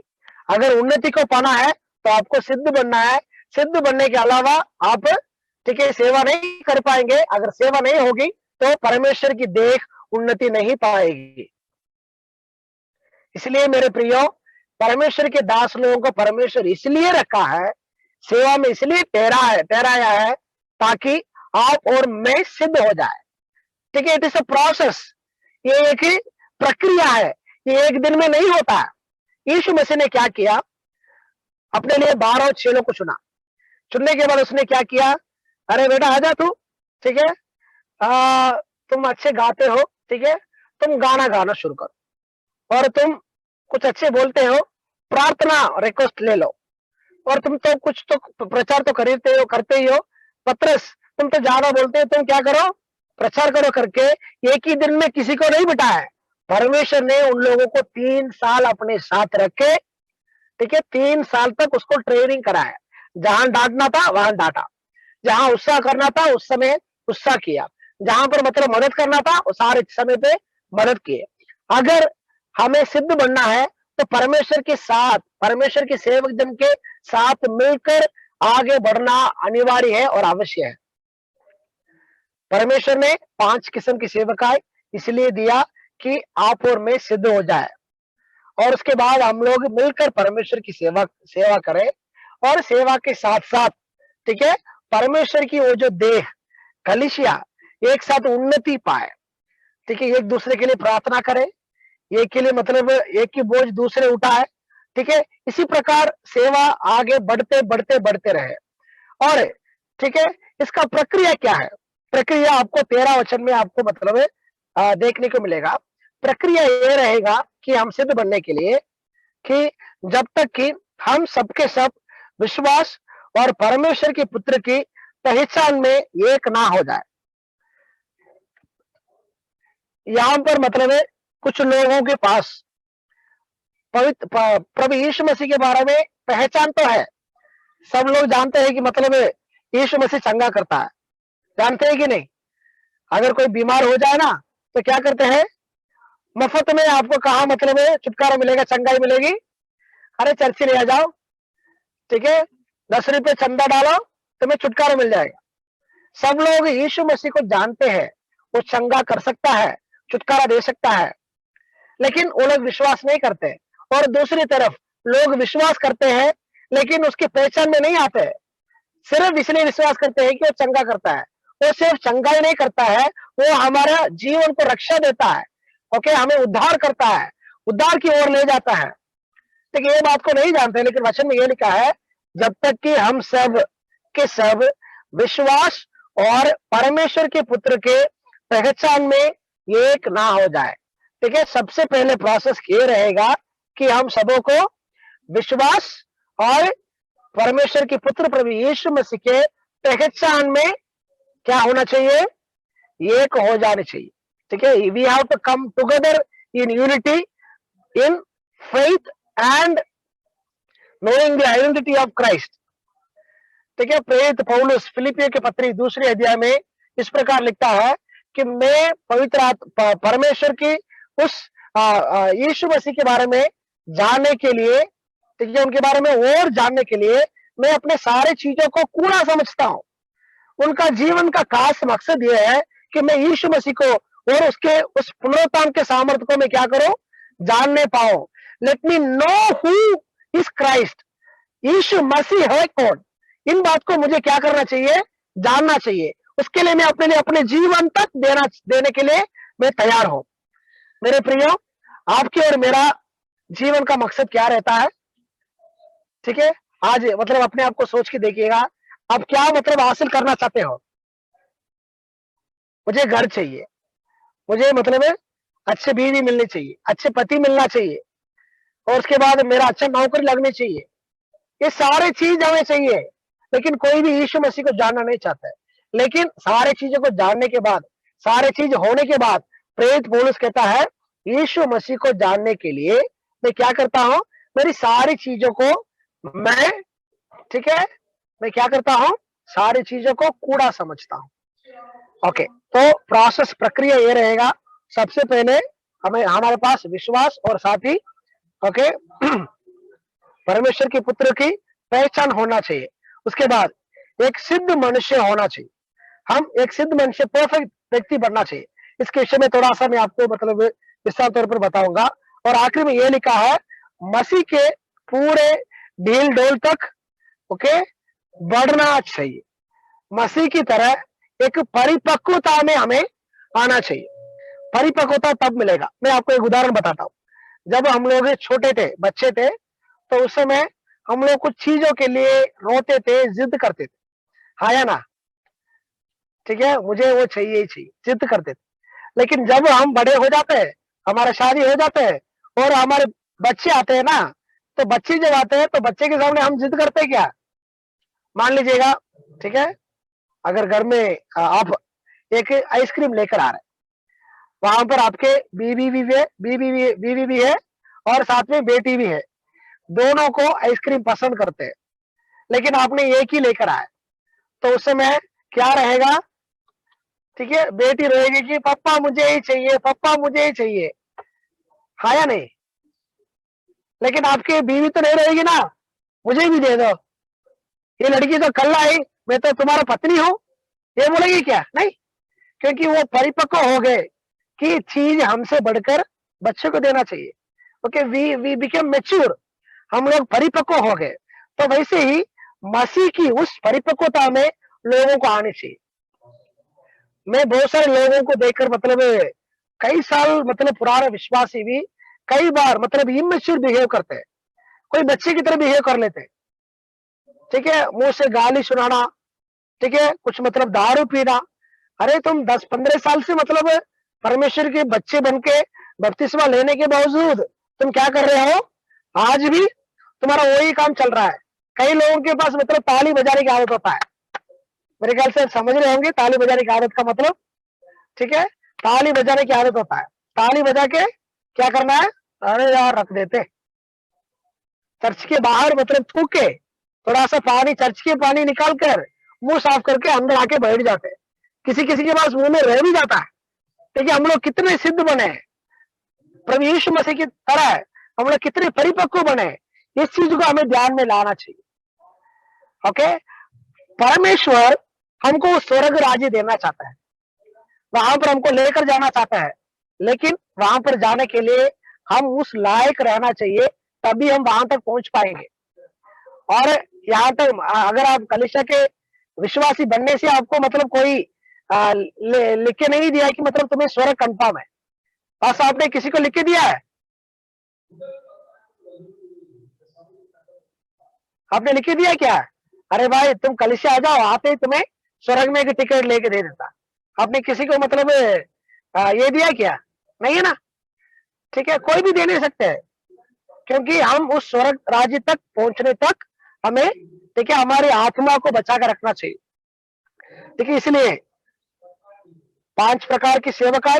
अगर उन्नति को पाना है तो आपको सिद्ध बनना है। सिद्ध बनने के अलावा आप ठीक है सेवा नहीं कर पाएंगे। अगर सेवा नहीं होगी तो परमेश्वर की देख उन्नति नहीं पाएगी। इसलिए मेरे प्रियो, परमेश्वर के दास लोगों को परमेश्वर इसलिए रखा है, सेवा में इसलिए ठहराया है ताकि आप और मैं सिद्ध हो जाए। ठीक है, इट इज अ प्रोसेस। ये एक ही प्रक्रिया है, ये एक दिन में नहीं होता है। यीशु मसीह ने क्या किया, अपने लिए 12 चेलों को चुनने के बाद उसने क्या किया, अरे बेटा आजा तू, ठीक है, तुम अच्छे गाते हो, ठीक है, तुम गाना गाना शुरू करो, और तुम कुछ अच्छे बोलते हो, प्रार्थना रिक्वेस्ट ले लो, और तुम तो कुछ तो प्रचार तो करते ही हो। पत्रस, तुम तो ज्यादा बोलते हो, तुम क्या करो, प्रचार करो करके एक ही दिन में किसी को नहीं बिठाया। परमेश्वर ने उन लोगों को 3 साल अपने साथ रखे। ठीक है, 3 साल तक उसको ट्रेनिंग कराया। जहां डांटना था वहां डांटा, जहां उत्साह करना था उस समय उत्साह किया, जहां पर मतलब मदद करना था उस सारे समय पे मदद किए। अगर हमें सिद्ध बनना है तो परमेश्वर के साथ, परमेश्वर के सेवक जन के साथ मिलकर आगे बढ़ना अनिवार्य है और आवश्यक है। परमेश्वर ने 5 किस्म की सेवकाई इसलिए दिया कि आप और मैं सिद्ध हो जाए, और उसके बाद हम लोग मिलकर परमेश्वर की सेवा करें, और सेवा के साथ साथ ठीक है परमेश्वर की वो जो देह कलीसिया एक साथ उन्नति पाए। ठीक है, एक दूसरे के लिए प्रार्थना करें, एक के लिए मतलब एक की बोझ दूसरे उठाए। ठीक है, इसी प्रकार सेवा आगे बढ़ते रहे। और ठीक है, इसका प्रक्रिया क्या है, प्रक्रिया आपको 13 वचन में आपको मतलब देखने को मिलेगा। प्रक्रिया ये रहेगा कि हम सिद्ध बनने के लिए कि जब तक कि हम सबके सब विश्वास और परमेश्वर के पुत्र की पहचान में एक ना हो जाए। यहां पर मतलब है कुछ लोगों के पास पवित्र प्रभु यीशु मसीह के बारे में पहचान तो है, सब लोग जानते हैं कि मतलब यीशु मसीह चंगा करता है, जानते हैं कि नहीं। अगर कोई बीमार हो जाए ना तो क्या करते हैं, मुफ्त में आपको कहा मतलब छुटकारा मिलेगा, चंगाई मिलेगी, अरे चर्च ले आ जाओ, ठीक है, 10 रुपए चंदा डालो तुम्हें छुटकारा मिल जाएगा। सब लोग यीशु मसीह को जानते हैं, वो चंगा कर सकता है, छुटकारा दे सकता है, लेकिन वो लोग विश्वास नहीं करते। और दूसरी तरफ लोग विश्वास करते हैं लेकिन उसकी पहचान में नहीं आते, सिर्फ इसलिए विश्वास करते हैं कि वो चंगा करता है। वो सिर्फ चंगा ही नहीं करता है, वो हमारा जीवन को रक्षा देता है, ओके, हमें उद्धार करता है, उद्धार की ओर ले जाता है। लेकिन ये बात को नहीं जानते, लेकिन वचन में ये लिखा है, जब तक कि हम सब के सब विश्वास और परमेश्वर के पुत्र के पहचान में एक ना हो जाए। ठीक है, सबसे पहले प्रोसेस ये रहेगा कि हम सबों को विश्वास और परमेश्वर के पुत्र प्रभु यीशु मसीह के पहचान में क्या होना चाहिए, एक हो जाने चाहिए। ठीक है, we have to come together in unity in faith and knowing the identity of Christ. ठीक है, प्रेरित पौलुस फिलिपियों के पत्री 2 अध्याय में इस प्रकार लिखता है कि मैं पवित्र परमेश्वर की उस यीशु मसीह के बारे में जानने के लिए, ठीक है, उनके बारे में और जानने के लिए मैं अपने सारे चीजों को कूड़ा समझता हूं। उनका जीवन का खास मकसद यह है कि मैं यीशु मसीह को और उसके उस पुनरुत्थान के सामर्थ्य को मैं क्या करूं, जानने पाऊं। Let me know who is Christ, Yeshu Masih है कौन, इन बात को मुझे क्या करना चाहिए, जानना चाहिए। उसके लिए मैं अपने लिए अपने जीवन तक देने के लिए मैं तैयार हूं। मेरे प्रियो, आपके और मेरा जीवन का मकसद क्या रहता है। ठीक है, आज मतलब अपने आप को सोच के देखिएगा, आप क्या मतलब हासिल करना चाहते हो। मुझे घर चाहिए, मुझे मतलब अच्छे बीवी मिलनी चाहिए, अच्छे पति मिलना चाहिए, और उसके बाद मेरा अच्छा नौकरी लगनी चाहिए। ये सारे चीज हमें चाहिए, लेकिन कोई भी यीशु मसीह को जानना नहीं चाहता है। लेकिन सारे चीजों को जानने के बाद, सारे चीज होने के बाद प्रेरित पौलुस कहता है, यीशु मसीह को जानने के लिए मैं क्या करता हूं, मेरी सारी चीजों को मैं, ठीक है, मैं क्या करता हूं, सारी चीजों को कूड़ा समझता हूं। ओके, तो प्रोसेस प्रक्रिया ये रहेगा, सबसे पहले हमें हमारे पास विश्वास और साथ ही ओके परमेश्वर के पुत्र की पहचान होना चाहिए। उसके बाद एक सिद्ध मनुष्य होना चाहिए। हम एक सिद्ध मनुष्य परफेक्ट व्यक्ति बनना चाहिए। इसके विषय में थोड़ा सा मैं आपको मतलब विस्तार तौर पर बताऊंगा। और आखिर में ये लिखा है मसीह के पूरे ढील डोल तक ओके बढ़ना चाहिए। मसीह की तरह एक परिपक्वता में हमें आना चाहिए। परिपक्वता तब मिलेगा। मैं आपको एक उदाहरण बताता हूँ। जब हम लोग छोटे थे, बच्चे थे, तो उस समय हम लोग कुछ चीजों के लिए रोते थे, जिद करते थे, हाँ या ना? ठीक है, मुझे वो चाहिए ही चाहिए, जिद करते थे। लेकिन जब हम बड़े हो जाते हैं, हमारा शादी हो जाते हैं और हमारे बच्चे आते हैं ना, तो बच्चे जब आते हैं तो बच्चे के सामने हम जिद करते हैं क्या? मान लीजिएगा, ठीक है, अगर घर में आप एक आइसक्रीम लेकर आ रहे हैं, वहां पर आपके बीवी भी है और साथ में बेटी भी है। दोनों को आइसक्रीम पसंद करते हैं, लेकिन आपने एक ही लेकर आए, तो उस समय क्या रहेगा? ठीक है, बेटी रहेगी कि पापा मुझे ही चाहिए, पापा मुझे ही चाहिए, हाँ या नहीं? लेकिन आपकी बीवी तो नहीं रहेगी ना, मुझे भी दे दो, ये लड़की तो कल आई, मैं तो तुम्हारा पत्नी हूं, ये बोलेगी क्या? नहीं, क्योंकि वो परिपक्व हो गए कि चीज हमसे बढ़कर बच्चे को देना चाहिए। ओके, वी बिकेम मैच्योर, हम लोग परिपक्व हो गए। तो वैसे ही मसीह की उस परिपक्वता में लोगों को आनी चाहिए। मैं बहुत सारे लोगों को देखकर मतलब कई साल मतलब पुराने विश्वासी भी कई बार मतलब इमेच्योर बिहेव करते हैं, कोई बच्चे की तरह बिहेव कर लेते हैं। ठीक है, मुंह से गाली सुनाना, ठीक है, कुछ मतलब दारू पीना। अरे तुम 10-15 साल से मतलब परमेश्वर के बच्चे बन के बपतिस्मा लेने के बावजूद तुम क्या कर रहे हो? आज भी तुम्हारा वही काम चल रहा है। कई लोगों के पास मतलब ताली बजाने की आदत होता है। मेरे ख्याल से आप समझ रहे होंगे ताली बजाने की आदत का मतलब। ठीक है, ताली बजाने की आदत होता है, ताली बजा के क्या करना है? अरे यार रख देते चर्च के बाहर मतलब थूक के थोड़ा सा पानी, चर्च के पानी निकाल कर मुंह साफ करके अंदर आके बैठ जाते हैं। किसी किसी के पास मुंह में रह भी जाता है। देखिए हम लोग कितने सिद्ध बने हैं, प्रभु यीशु मसीह की तरह हम लोग कितने परिपक्व बने हैं, इस चीज को हमें ध्यान में लाना चाहिए। ओके, परमेश्वर हमको स्वर्ग राज्य देना चाहता है, वहां पर हमको लेकर जाना चाहता है, लेकिन वहां पर जाने के लिए हम उस लायक रहना चाहिए, तभी हम वहां तक पहुंच पाएंगे। और यहाँ तक अगर आप कलीसिया के विश्वासी बनने से आपको मतलब कोई लिख के नहीं दिया कि मतलब तुम्हें स्वर्ग कंफर्म है, बस आपने किसी को लिख के दिया है? आपने लिख के दिया क्या? अरे भाई तुम कलीसिया आ जाओ, आते ही तुम्हें स्वर्ग में एक टिकट लेके दे देता। आपने किसी को मतलब ये दिया क्या? नहीं है ना। ठीक है, कोई भी दे नहीं सकते हैं, क्योंकि हम उस स्वर्ग राज्य तक पहुंचने तक हमें, ठीक है, हमारी आत्मा को बचा कर रखना चाहिए। देखिए इसलिए 5 प्रकार की सेवकाई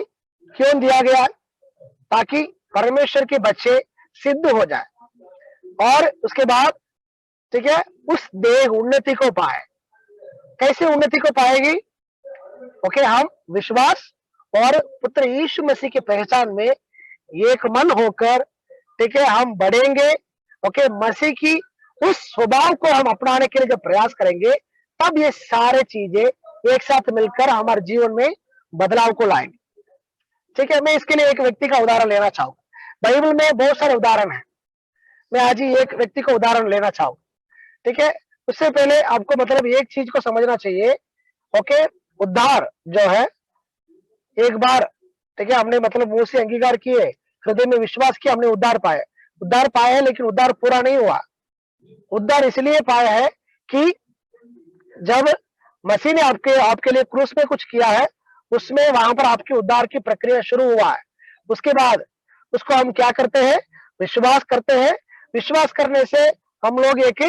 क्यों दिया गया है? ताकि परमेश्वर के बच्चे सिद्ध हो जाए और उसके बाद, ठीक है, उस देह उन्नति को पाए। कैसे उन्नति को पाएगी? ओके, हम विश्वास और पुत्र यीशु मसीह की पहचान में एक मन होकर, ठीक है, हम बढ़ेंगे। ओके, मसीह की उस स्वभाव को हम अपनाने के लिए जब प्रयास करेंगे, तब ये सारे चीजें एक साथ मिलकर हमारे जीवन में बदलाव को लाएंगे। ठीक है, मैं इसके लिए एक व्यक्ति का उदाहरण लेना चाहूंगा। बाइबल में बहुत सारे उदाहरण हैं, मैं आज ही एक व्यक्ति का उदाहरण लेना चाहूंगा। ठीक है, उससे पहले आपको मतलब एक चीज को समझना चाहिए। ओके, उद्धार जो है एक बार, ठीक है, हमने मतलब मुंह से अंगीकार किए, हृदय में विश्वास किया, हमने उद्धार पाए। उद्धार पाए है, लेकिन उद्धार पूरा नहीं हुआ। उद्धार इसलिए पाया है कि जब मसीह ने आपके लिए क्रूस में कुछ किया है, उसमें वहां पर आपके उद्धार की प्रक्रिया शुरू हुआ है। उसके बाद उसको हम क्या करते हैं? विश्वास करते हैं। विश्वास करने से हम लोग एक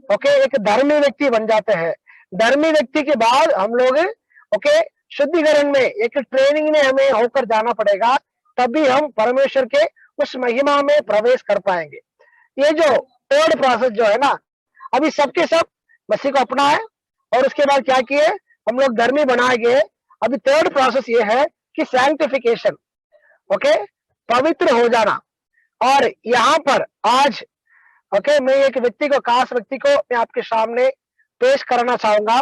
एक धर्मी व्यक्ति बन जाते हैं। धर्मी व्यक्ति के बाद हम लोग शुद्धिकरण में एक ट्रेनिंग में हमें होकर जाना पड़ेगा, तभी हम परमेश्वर के उस महिमा में प्रवेश कर पाएंगे। ये जो थर्ड प्रोसेस जो है ना, अभी सबके सब मसीह को अपना है और उसके बाद क्या किए? हम लोग धर्मी बनाए गए। अभी थर्ड प्रोसेस ये है कि सैंक्टिफिकेशन। ओके, पवित्र हो जाना। और यहाँ पर आज मैं एक व्यक्ति को, खास व्यक्ति को मैं आपके सामने पेश करना चाहूंगा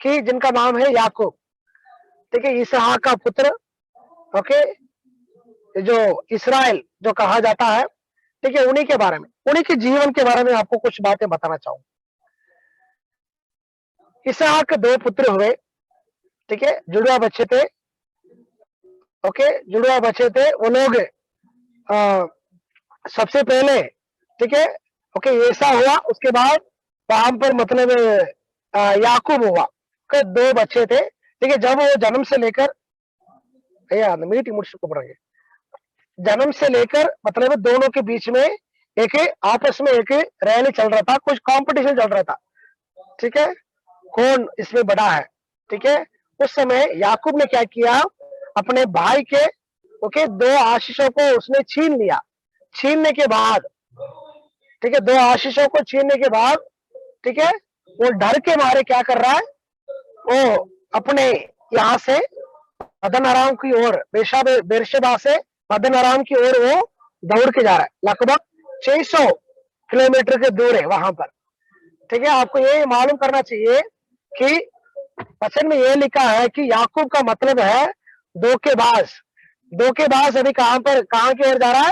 कि जिनका नाम है याकूब। ठीक है, इसहाक का पुत्र, ओके, जो इसराइल जो कहा जाता है। ठीक है, उन्हीं के बारे में, उन्हीं के जीवन के बारे में आपको कुछ बातें बताना चाहूंगा। इसहाक के दो पुत्र हुए। ठीक है, जुड़वा बच्चे थे। ओके, जुड़वा बच्चे थे वो लोग। आ, सबसे पहले, ठीक है, ओके, ऐसा हुआ। उसके बाद वहां पर मतलब याकूब हुआ के दो बच्चे थे। ठीक है, जब वो जन्म से लेकर मीटिंग मुझको पड़ेंगे, जन्म से लेकर मतलब दोनों के बीच में एक आपस में एक रैली चल रहा था, कुछ कंपटीशन चल रहा था। ठीक है, कौन इसमें बड़ा है। ठीक है, उस समय याकूब ने क्या किया, अपने भाई के ओके दो आशीषों को उसने छीन लिया। छीनने के बाद, ठीक है, दो आशीषों को छीनने के बाद, ठीक है, वो डर के मारे क्या कर रहा है, वो अपने यहाँ से पद्दन अराम की ओर, बेरशेबा से पद्दन अराम की ओर वो दौड़ के जा रहा है। लगभग 600 किलोमीटर के दूर है वहां पर। ठीक है, आपको ये मालूम करना चाहिए कि वचन में ये लिखा है कि याकूब का मतलब है धोखेबाज। धोखेबाज अभी कहां पर, कहां की ओर जा रहा है,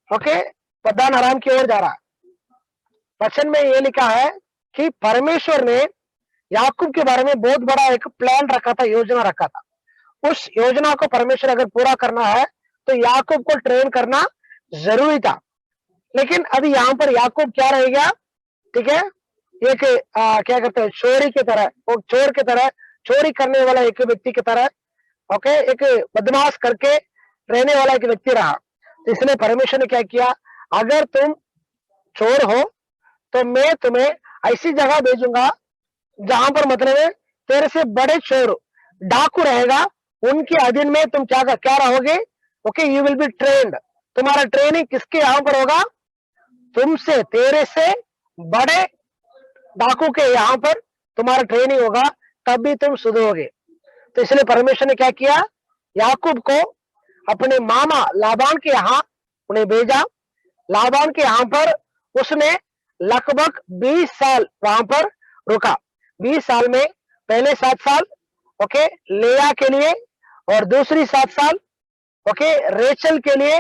ओके, पद्दन अराम की ओर जा रहा है। वचन में ये लिखा है कि परमेश्वर ने याकूब के बारे में बहुत बड़ा एक प्लान रखा था, योजना रखा था। उस योजना को परमेश्वर अगर पूरा करना है तो याकूब को ट्रेन करना जरूरी था। लेकिन अभी यहाँ पर याकूब क्या रह गया, ठीक है, एक क्या कहते हैं, चोरी की तरह, वो चोर की तरह, चोरी करने वाला एक व्यक्ति की तरह, ओके, एक बदमाश करके रहने वाला एक व्यक्ति रहा। तो इसलिए परमेश्वर ने क्या किया, अगर तुम चोर हो तो मैं तुम्हें ऐसी जगह भेजूंगा जहां पर मतलब तेरे से बड़े चोर डाकू रहेगा, उनके अधीन में तुम क्या क्या रहोगे, okay, you will be trained. तुम्हारा ट्रेनिंग किसके यहां पर होगा, तुमसे, तेरे से बड़े डाकू के यहां पर तुम्हारा ट्रेनिंग होगा, तब भी तुम सुधरोगे। तो इसलिए परमेश्वर ने क्या किया, याकूब को अपने मामा लाबान के यहाँ उन्हें भेजा। लाबान के यहाँ पर उसने लगभग 20 साल वहां पर रुका। 20 साल में पहले 7 साल ओके लेया के लिए, और दूसरी 7 साल ओके रेचल के लिए,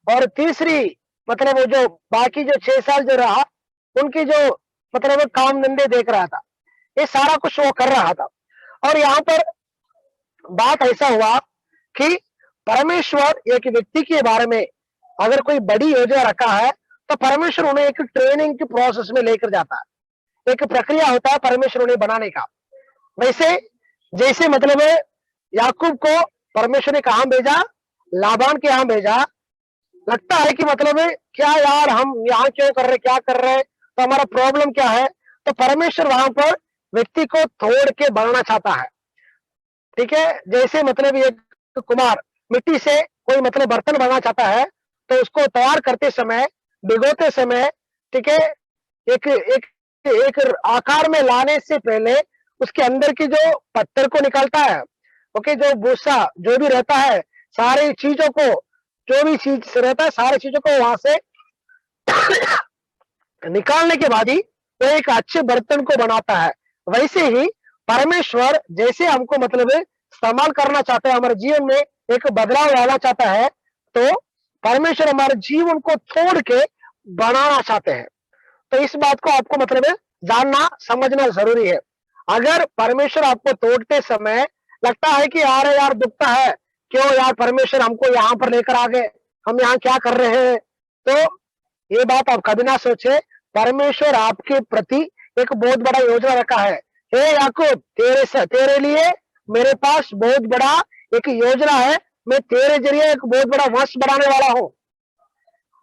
और तीसरी मतलब वो जो बाकी जो 6 साल जो रहा उनकी जो मतलब काम धंधे देख रहा था, ये सारा कुछ वो कर रहा था। और यहाँ पर बात ऐसा हुआ कि परमेश्वर एक व्यक्ति के बारे में अगर कोई बड़ी योजना रखा है तो परमेश्वर उन्हें एक ट्रेनिंग के प्रोसेस में लेकर जाता है। एक प्रक्रिया होता है परमेश्वर उन्हें बनाने का। वैसे जैसे मतलब याकूब को परमेश्वर ने कहां भेजा, लाबान के यहां भेजा। लगता है कि मतलब क्या यार, हम यहाँ क्यों कर रहे, क्या कर रहे हैं, तो हमारा प्रॉब्लम क्या है। तो परमेश्वर वहां पर व्यक्ति को तोड़ के बनाना चाहता है। ठीक है, जैसे मतलब एक कुम्हार मिट्टी से कोई मतलब बर्तन बनाना चाहता है, तो उसको तैयार करते समय, भिगोते समय, ठीक है, एक एक एक आकार में लाने से पहले उसके अंदर की जो पत्थर को निकालता है, ओके, जो भूसा जो भी रहता है, सारी चीजों को, जो भी चीज रहता है सारी चीजों को वहां से निकालने के बाद ही वो एक अच्छे बर्तन को बनाता है। वैसे ही परमेश्वर जैसे हमको मतलब इस्तेमाल करना चाहता है, हमारे जीवन में एक बदलाव लाना चाहता है, तो परमेश्वर हमारे जीवन को तोड़ के बनाना चाहते हैं। तो इस बात को आपको मतलब जानना समझना जरूरी है। अगर परमेश्वर आपको तोड़ते समय लगता है कि यार यार दुखता है, क्यों यार परमेश्वर हमको यहाँ पर लेकर आ गए, हम यहाँ क्या कर रहे हैं, तो ये बात आप कभी ना सोचे। परमेश्वर आपके प्रति एक बहुत बड़ा योजना रखा है। हे याकूब, तेरे लिए मेरे पास बहुत बड़ा एक योजना है, मैं तेरे जरिए एक बहुत बड़ा वंश बनाने वाला हूं।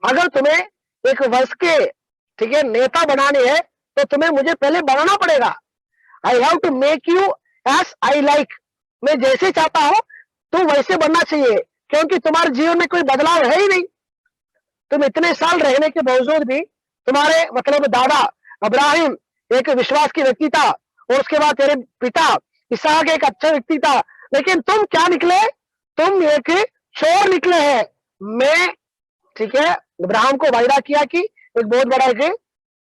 अगर तुम्हें एक वंश के, ठीक है, नेता बनाने है तो तुम्हें मुझे पहले बनाना पड़ेगा। I have to make you as I like. मैं जैसे चाहता हूं तुम वैसे बनना चाहिए, क्योंकि तुम्हारे जीवन में कोई बदलाव है ही नहीं। तुम इतने साल रहने के बावजूद भी, तुम्हारे मतलब दादा अब्राहिम एक विश्वास की व्यक्ति था, और उसके बाद तेरे पिता इसहाक एक अच्छा व्यक्ति था, लेकिन तुम क्या निकले, तुम एक चोर निकले हैं। मैं, ठीक है, इब्राहिम को वायदा किया कि एक बहुत बड़ा एक,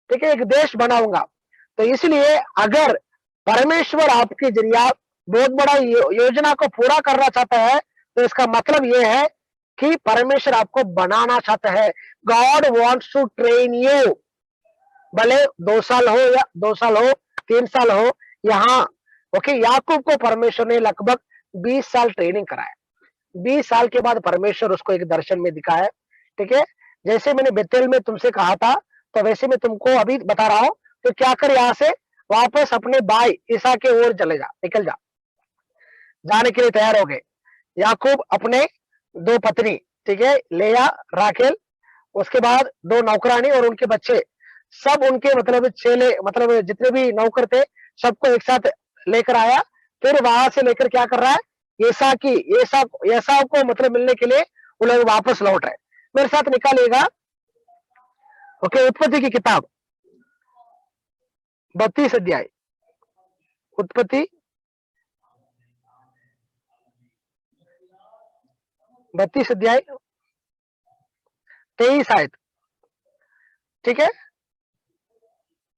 ठीक है, एक देश बनाऊंगा। तो इसलिए अगर परमेश्वर आपके जरिया बहुत बड़ा योजना को पूरा करना चाहता है, तो इसका मतलब यह है कि परमेश्वर आपको बनाना चाहता है। God wants to train you, भले 2 साल हो या 2 साल हो, 3 साल हो। यहाँ ओके, याकूब को परमेश्वर ने लगभग 20 साल ट्रेनिंग कराया। 20 साल के बाद परमेश्वर उसको एक दर्शन में दिखाया, ठीक है। जैसे मैंने बेतेल में तुमसे कहा था, तो वैसे मैं तुमको अभी बता रहा हूं। तो क्या कर, यहां से वापस अपने भाई ईसा के ओर चले जा, निकल जा, जाने के लिए तैयार हो गए। याकूब अपने 2 पत्नी, ठीक है, लेया, राकेल, उसके बाद 2 नौकरानी और उनके बच्चे, सब उनके मतलब चेले, मतलब जितने भी नौकर थे, सबको एक साथ लेकर आया। फिर वहां से लेकर क्या कर रहा है, एसाव को मतलब मिलने के लिए वो लोग वापस लौट रहे। मेरे साथ निकालिएगा, ओके, उत्पत्ति की किताब 32 अध्याय, उत्पत्ति 32 अध्याय 23 आयत, ठीक है।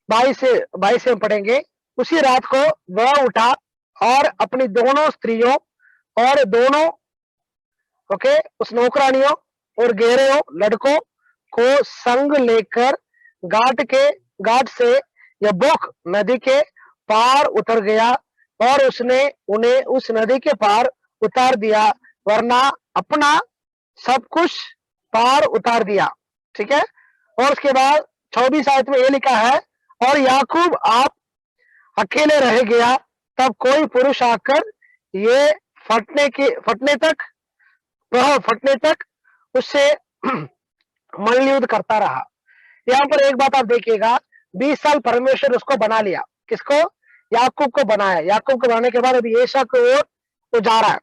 22 से हम पढ़ेंगे। उसी रात को वह उठा और अपनी दोनों स्त्रियों और दोनों, ओके, उस नौकरानियों और गहरे लड़कों को संग लेकर घाट से यब्बोक नदी के पार उतर गया, और उसने उन्हें उस नदी के पार उतार दिया, वरना अपना सब कुछ पार उतार दिया, ठीक है। और उसके बाद 24 आयत में ये लिखा है, और याकूब आप अकेले रह गया, तब कोई पुरुष आकर ये फटने तक उससे मल्लयुद्ध करता रहा। यहाँ पर एक बात आप देखिएगा, 20 साल परमेश्वर उसको बना लिया। किसको? याकूब को बनाया। याकूब को बनाने के बाद अभी एसा को ओर तो जा रहा है।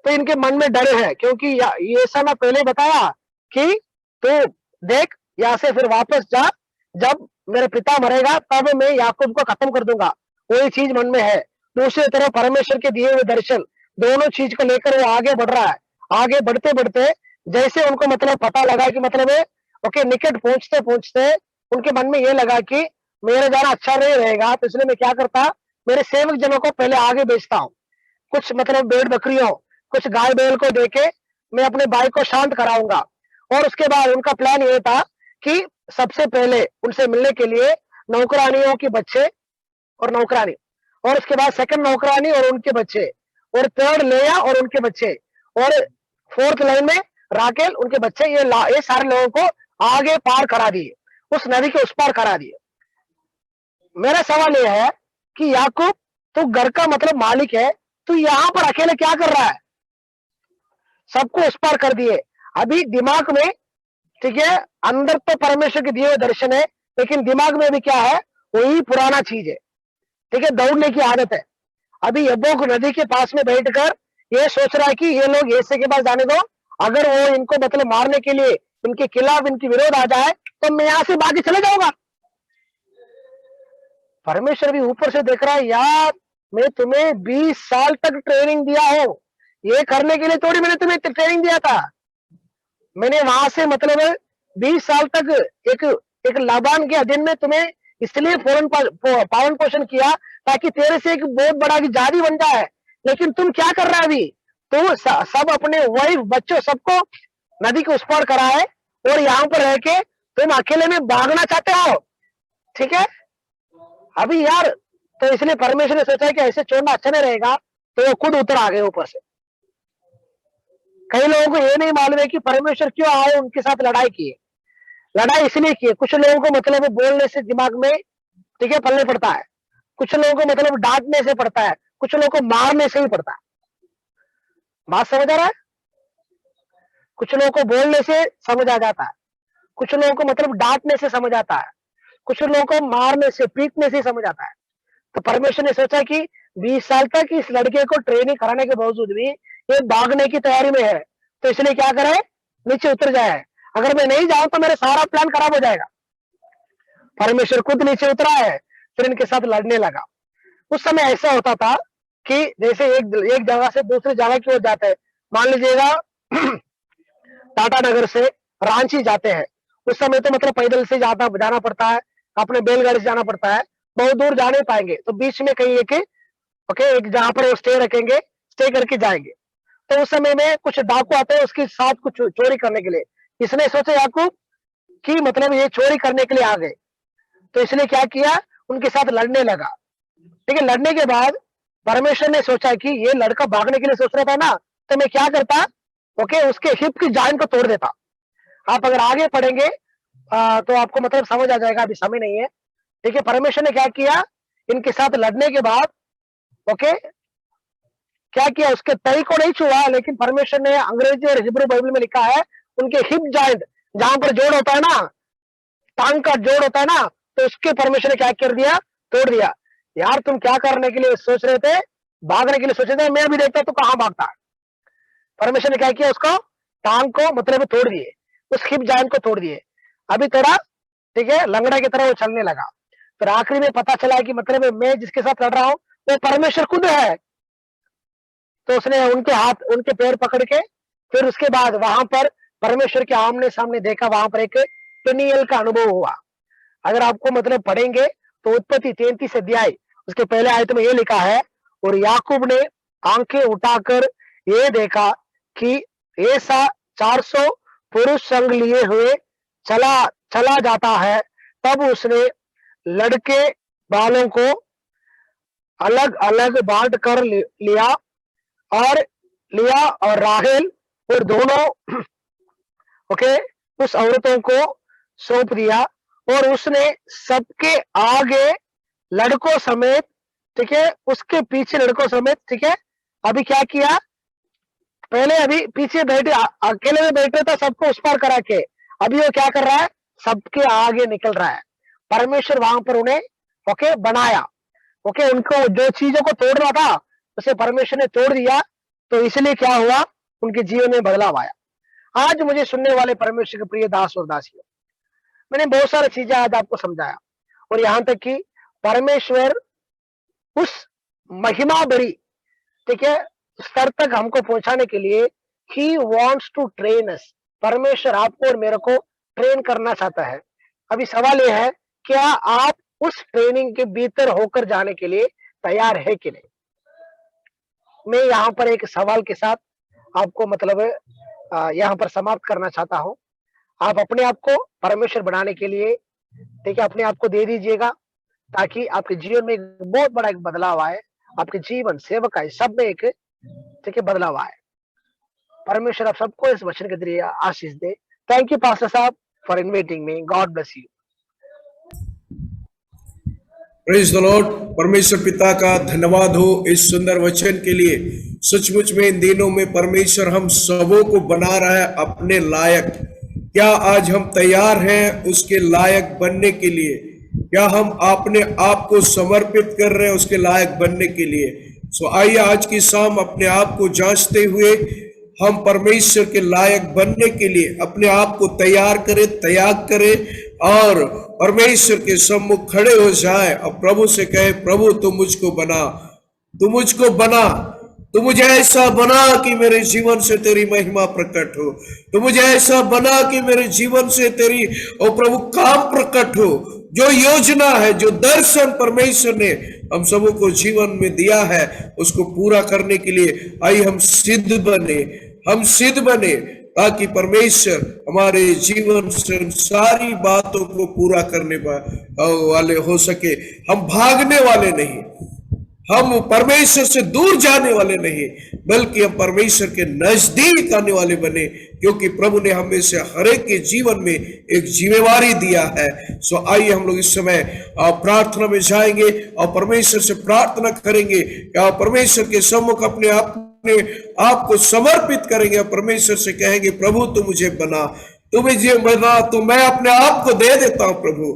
तो इनके मन में डर है, क्योंकि एसा ने पहले बताया कि तू देख, यहाँ से फिर वापस जा, जब मेरे पिता मरेगा तब मैं याकूब को खत्म कर दूंगा। वही चीज मन में है। दूसरी तरफ परमेश्वर के दिए हुए दर्शन, दोनों चीज को लेकर वो आगे बढ़ रहा है। आगे बढ़ते बढ़ते जैसे उनको मतलब पता लगा कि मतलब ओके, निकट पहुंचते पहुंचते उनके मन में ये लगा कि मेरे जाना अच्छा नहीं रहेगा, तो इसलिए मैं क्या करता, मेरे सेवक जनों को पहले आगे भेजता हूँ। कुछ मतलब भेड़ बकरियों, कुछ गाय बैल को देके मैं अपने भाई को शांत कराऊंगा। और उसके बाद उनका प्लान ये था कि सबसे पहले उनसे मिलने के लिए नौकरानियों के बच्चे और नौकरानी, और उसके बाद सेकंड नौकरानी और उनके बच्चे, और थर्ड लेया और उनके बच्चे, और फोर्थ लाइन में राकेल उनके बच्चे, ये सारे लोगों को आगे पार करा दिए, उस नदी के उस पार करा दिए। मेरा सवाल यह है कि याकूब, तू घर का मतलब मालिक है, तू यहां पर अकेले क्या कर रहा है? सबको उस पार कर दिए। अभी दिमाग में, ठीक है, अंदर तो परमेश्वर के दिए हुए दर्शन है, लेकिन दिमाग में भी क्या है, वही पुराना चीज है, ठीक है, दौड़ने की आदत है। अभी यब्बोक नदी के पास में बैठकर ये सोच रहा है कि ये लोग ऐसे के पास जाने दो, अगर वो इनको मतलब मारने के लिए इनके खिलाफ, इनके विरोध आ जाए, तो मैं यहां से भाग चले जाऊंगा। परमेश्वर भी ऊपर से देख रहा है, यार मैं तुम्हें 20 साल तक ट्रेनिंग दिया हूं, ये करने के लिए थोड़ी मैंने तुम्हें ट्रेनिंग दिया था। मैंने वहां से मतलब 20 साल तक एक एक लाबान के अधीन में तुम्हें इसलिए पालन पोषण किया, ताकि तेरे से एक बहुत बड़ा जाति बन जाए। लेकिन तुम क्या कर रहा है अभी? तुम सब अपने वाइफ बच्चों सबको नदी के उस पार कराए, और यहाँ पर रह के तुम अकेले में भागना चाहते हो, ठीक है। अभी यार, तो इसलिए परमेश्वर ने सोचा कि ऐसे छोड़ना अच्छा नहीं रहेगा, तो वो खुद उतर आ गए ऊपर से। कई लोगों को ये नहीं मालूम है कि परमेश्वर क्यों आए उनके साथ लड़ाई की। लड़ाई इसलिए की है, कुछ लोगों को मतलब बोलने से दिमाग में, ठीक है, पलने पड़ता है। कुछ लोगों को मतलब डांटने से पड़ता है, कुछ लोगों को मारने से भी पड़ता है। बात समझ आ रहा है? कुछ लोगों को बोलने से समझ आ जाता है, कुछ लोगों को मतलब डांटने से समझ आता है, कुछ लोगों को मारने से, पीटने से समझ आता है। तो परमेश्वर ने सोचा कि 20 साल तक इस लड़के को ट्रेनिंग कराने के बावजूद भी ये भागने की तैयारी में है, तो इसलिए क्या करे, नीचे उतर जाए। अगर मैं नहीं जाऊं तो मेरा सारा प्लान खराब हो जाएगा। परमेश्वर खुद नीचे उतरा है, फिर इनके साथ लड़ने लगा। उस समय ऐसा होता था कि जैसे एक जगह से दूसरी जगह की ओर जाते हैं। मान लीजिएगा टाटा नगर से रांची जाते हैं, उस समय तो मतलब पैदल से जाना पड़ता है, अपने बैलगाड़ी से जाना पड़ता है, बहुत दूर जा नहीं पाएंगे, तो बीच में कहीं एक एक जहां पर वो स्टे रखेंगे, स्टे करके जाएंगे। तो उस समय में कुछ डाकू आते हैं उसके साथ कुछ चोरी करने के लिए। इसने सोचा याकूब कि मतलब ये चोरी करने के लिए आ गए, तो इसने क्या किया, उनके साथ लड़ने लगा। ठीक है, लड़ने के बाद परमेश्वर ने सोचा कि ये लड़का भागने के लिए सोच रहा था ना, तो मैं क्या करता, उसके हिप की जॉइंट को तोड़ देता। आप अगर आगे पढ़ेंगे तो आपको मतलब समझ आ जाएगा, अभी समय नहीं है। ठीक है, परमेश्वर ने क्या किया, इनके साथ लड़ने के बाद क्या किया, उसके तई को नहीं छुआ, लेकिन परमेश्वर ने अंग्रेजी और हिब्रू बाइबल में लिखा है, उनके हिप जॉइंट, जहां पर जोड़ होता है ना, टांग का जोड़ होता है ना, तो उसके परमेश्वर ने क्या कर दिया, तोड़ दिया। यार तुम क्या करने के लिए सोच रहे थे, भागने के लिए सोच रहे थे, मैं भी देखता तो कहां भागता। परमेश्वर ने क्या किया, उसको टांग को मतलब तोड़ दिए, उस हिप जॉइंट को तोड़ दिए। अभी थोड़ा ठीक है, लंगड़ा की तरह वो चलने लगा। फिर आखिरी में पता चला कि मतलब मैं जिसके साथ लड़ रहा हूं वो परमेश्वर खुद है। तो उसने उनके हाथ उनके पैर पकड़ के, फिर उसके बाद वहां पर परमेश्वर के आमने सामने देखा, वहां पर एक पेनियल का अनुभव हुआ। अगर आपको मतलब पढ़ेंगे तो उत्पत्ति 33 अध्याय उसके पहले आयत में ये लिखा है, और याकूब ने आंखें उठाकर ये देखा कि ऐसा 400 पुरुष संग लिए हुए चला चला जाता है। तब उसने लड़के बालों को अलग अलग बांट कर लिया और राहेल और दोनों उस औरतों को सौंप दिया, और उसने सबके आगे लड़कों समेत, ठीक है, उसके पीछे लड़कों समेत, ठीक है। अभी क्या किया, पहले अभी पीछे बैठे अकेले में बैठे था, सबको उस पार करा के, अभी वो क्या कर रहा है, सबके आगे निकल रहा है। परमेश्वर वहां पर उन्हें बनाया, उनको जो चीजों को तोड़ना था उसे परमेश्वर ने तोड़ दिया। तो इसलिए क्या हुआ, उनके जीवन में बदलाव आया। आज मुझे सुनने वाले परमेश्वर के प्रिय दास और दासियों, मैंने बहुत सारी चीजें आज आपको समझाया, और यहां तक कि परमेश्वर उस महिमा भरी, ठीक है, स्तर तक हमको पहुंचाने के लिए ही वॉन्ट्स टू ट्रेन अस। परमेश्वर आपको और मेरे को ट्रेन करना चाहता है। अभी सवाल यह है, क्या आप उस ट्रेनिंग के भीतर होकर जाने के लिए तैयार है कि नहीं। मैं यहाँ पर एक सवाल के साथ आपको मतलब यहाँ पर समाप्त करना चाहता हूँ। आप अपने आप को परमेश्वर बनाने के लिए, ठीक है, अपने आप को दे दीजिएगा, ताकि आपके जीवन में एक बहुत बड़ा एक बदलाव आए, आपके जीवन सेवक आए, सब में एक, ठीक है, बदलाव आए। परमेश्वर आप सबको इस वचन के जरिए आशीष दे। थैंक यू पास्टर साहब for inviting me, God bless you. Praise the Lord. परमेश्वर पिता का धन्यवाद हो इस सुंदर वचन के लिए। सचमुच में इन दिनों में परमेश्वर हम सबों को बना रहा है अपने लायक। क्या आज हम तैयार हैं उसके लायक बनने के लिए? क्या हम अपने आप को समर्पित कर रहे हैं उसके लायक बनने के लिए? सो आइए आज की शाम अपने आप को जांचते हुए हम परमेश्वर के लायक बनने के लिए अपने आप को तैयार करें, त्याग करें, और परमेश्वर के सम्मुख खड़े हो जाए और प्रभु से कहे, प्रभु तू मुझको बना, तू मुझको बना, तू मुझे ऐसा बना कि मेरे जीवन से तेरी महिमा प्रकट हो, तू मुझे ऐसा बना कि मेरे जीवन से तेरी ओ प्रभु काम प्रकट हो। जो योजना है, जो दर्शन परमेश्वर ने हम सबों को जीवन में दिया है, उसको पूरा करने के लिए आइए हम सिद्ध बने, ताकि परमेश्वर हमारे जीवन से सारी बातों को पूरा करने वाले हो सके। हम भागने वाले नहीं, हम परमेश्वर से दूर जाने वाले नहीं, बल्कि हम परमेश्वर के नजदीक आने वाले बने, क्योंकि प्रभु ने हमें से हर एक के जीवन में एक जिम्मेवारी दिया है। सो आइए हम लोग इस समय प्रार्थना में जाएंगे और परमेश्वर से प्रार्थना करेंगे कि आप परमेश्वर के सम्मुख अपने आप को समर्पित करेंगे और परमेश्वर से कहेंगे, प्रभु तू मुझे बना, तू मुझे बना, तो मैं अपने आप को दे देता हूं प्रभु,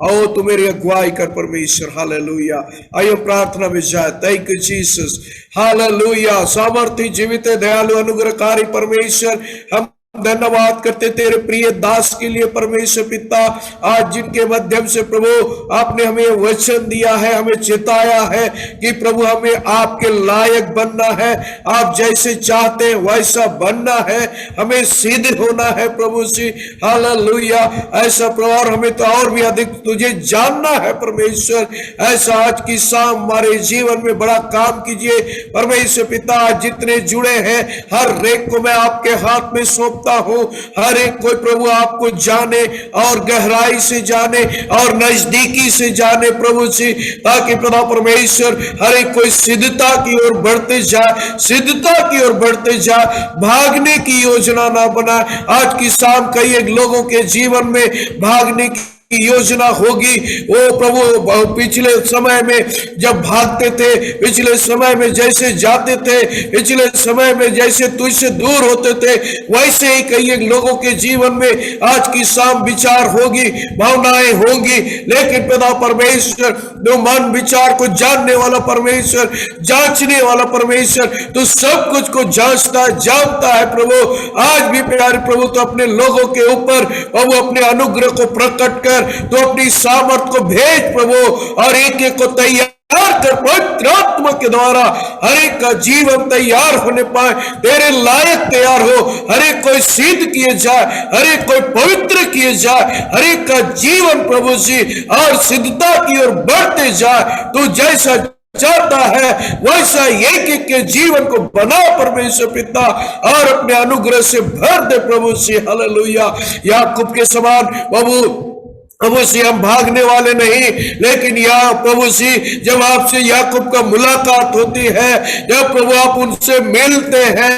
आओ तू मेरी अगुवाई कर परमेश्वर। हालेलुया। आइए प्रार्थना में जाए। Thank you Jesus. हालेलुया। सामर्थ्य, जीवित, दयालु, अनुग्रहकारी परमेश्वर, हम धन्यवाद करते तेरे प्रिय दास के लिए परमेश्वर पिता, आज जिनके माध्यम से प्रभु आपने हमें वचन दिया है, हमें चेताया है कि प्रभु हमें आपके लायक बनना है, आप जैसे चाहते हैं वैसा बनना है, हमें सिद्ध होना है प्रभु जी। हालेलुया। ऐसा प्रभु, और हमें तो और भी अधिक तुझे जानना है परमेश्वर। ऐसा आज की शाम हमारे जीवन में बड़ा काम कीजिए परमेश्वर पिता। जितने जुड़े हैं हर एक को मैं आपके हाथ में सौंपता हूं, हर एक कोई प्रभु आपको जाने और गहराई से जाने और नजदीकी से जाने प्रभु जी, ताकि प्रभु परमेश्वर हर एक कोई सिद्धता की ओर बढ़ते जाए, सिद्धता की ओर बढ़ते जाए, भागने की योजना ना बनाए। आज की शाम कई एक लोगों के जीवन में भागने की योजना होगी। वो प्रभु पिछले समय में जब भागते थे, पिछले समय में जैसे जाते थे, पिछले समय में जैसे तुझसे दूर होते थे, वैसे ही कई एक लोगों के जीवन में आज की शाम विचार होगी, भावनाएं होंगी। लेकिन पिता परमेश्वर, जो मन विचार को जानने वाला परमेश्वर, जांचने वाला परमेश्वर, तो सब कुछ को जांचता जानता है प्रभु। आज भी प्यारे प्रभु तो अपने लोगों के ऊपर प्रभु अपने अनुग्रह को प्रकट कर, तो अपनी सामर्थ को भेज प्रभु, और एक एक को तैयार कर पवित्र आत्मा के द्वारा हर एक का जीवन तैयार होने पाए, तेरे लायक तैयार हो, हर एक कोई सिद्ध किए जाए, हर एक कोई पवित्र किए जाए, हर एक का जीवन प्रभु जी और सिद्धता की ओर बढ़ते जाए। तू जैसा चाहता है वैसा एक एक के जीवन को बना परमेश्वर पिता, और अपने अनुग्रह से भर दे प्रभु जी। हालेलुया। याकूब के समान प्रभु जी हम भागने वाले नहीं, लेकिन या प्रभु जी जब आपसे याकूब का मुलाकात होती है, जब प्रभु आप उनसे मिलते हैं,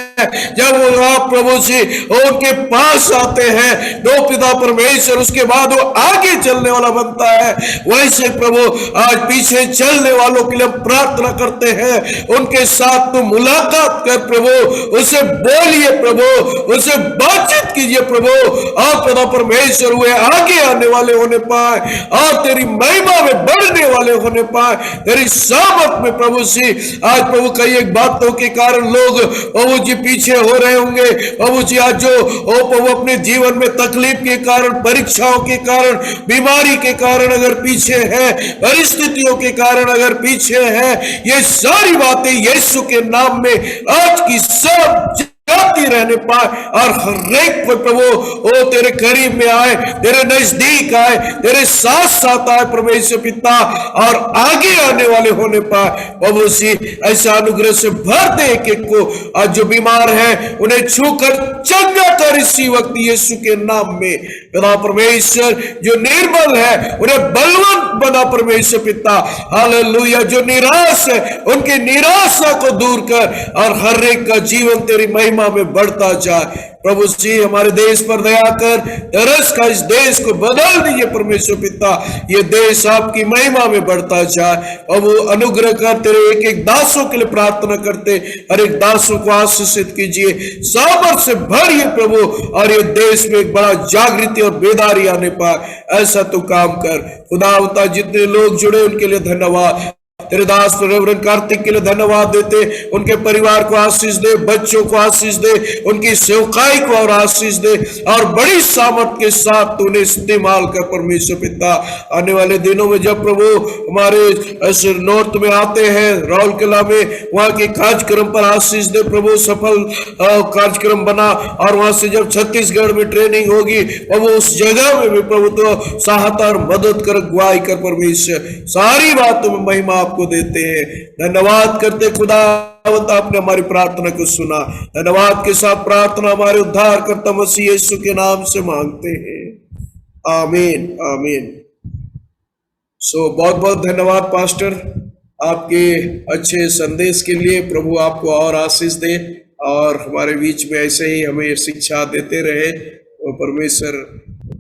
जब आप प्रभु जी उनके पास आते हैं, दो पिता परमेश्वर उसके बाद वो आगे चलने वाला बनता है। वैसे प्रभु आज पीछे चलने वालों के लिए प्रार्थना करते हैं, उनके साथ तो मुलाकात कर प्रभु, उसे बोलिए प्रभु, उसे बातचीत कीजिए प्रभु, और पिता परमेश्वर हुए आगे आने वाले होने पाए और तेरी महिमा में बढ़ने वाले होने पाए, तेरी सामर्थ में प्रभु जी। आज प्रभु कई एक बातों के कारण लोग प्रभु जी पीछे हो रहे होंगे प्रभु जी। आज जो प्रभु अपने जीवन में तकलीफ के कारण, परीक्षाओं के कारण, बीमारी के कारण अगर पीछे है, परिस्थितियों के कारण अगर पीछे है, ये सारी बातें यीशु के नाम में आज की सब जाती रहने पाए, और हर एक को प्रभु ओ तेरे करीब में आए, तेरे नजदीक आए, तेरे साथ साथ आए परमेश्वर पिता, और आगे आने वाले होने पाए प्रभु जी। ऐसा अनुग्रह से भर दे एक एक को। आज जो बीमार है उन्हें छूकर चंगा कर इसी वक्त यीशु के नाम में पिता परमेश्वर। जो निर्बल है उन्हें बलवंत बना परमेश्वर पिता। हालेलुया। जो निराश है उनकी निराशा को दूर कर, और हर एक का जीवन तेरी महिमा में बढ़ता जाए प्रभु जी। हमारे देश पर दया कर, तरस का इस देश को बदल दीजिए परमेश्वर पिता। ये देश आपकी महिमा में बढ़ता जाए प्रभु। अनुग्रह कर, तेरे एक एक दासों के लिए प्रार्थना करते, हर एक दासों को आशीषित कीजिए, सामर्थ से भरिए प्रभु, और ये देश में एक बड़ा जागृति और बेदारी आने पाए, ऐसा तो काम कर खुदा। जितने लोग जुड़े उनके लिए धन्यवाद। तेरे दास रेवरेंड कार्तिक के लिए धन्यवाद देते, उनके परिवार को आशीष दे, बच्चों को आशीष दे, उनकी सेवकाई को और आशीष दे, और बड़ी सामर्थ के साथ तू उन्हें इस्तेमाल कर परमेश्वर पिता। आने वाले दिनों में जब प्रभु हमारे नॉर्थ में आते हैं, राउरकेला में, वहां के कार्यक्रम पर आशीष दे प्रभु, सफल कार्यक्रम बना, और वहां से जब छत्तीसगढ़ में ट्रेनिंग होगी प्रभु, उस जगह में भी प्रभु तो सहायता और मदद कर, अगुवाई कर परमेश्वर। सारी बातों में महिमा आपको देते हैं। धन्यवाद करते खुदा, आपने हमारी प्रार्थना को सुना। धन्यवाद के साथ प्रार्थना हमारे उद्धार करता मसीह यीशु के नाम से मांगते हैं, आमीन आमीन। बहुत बहुत धन्यवाद पास्टर, आपके अच्छे संदेश के लिए। प्रभु आपको और आशीष दे, और हमारे बीच में ऐसे ही हमें शिक्षा देते रहे, और परमेश्वर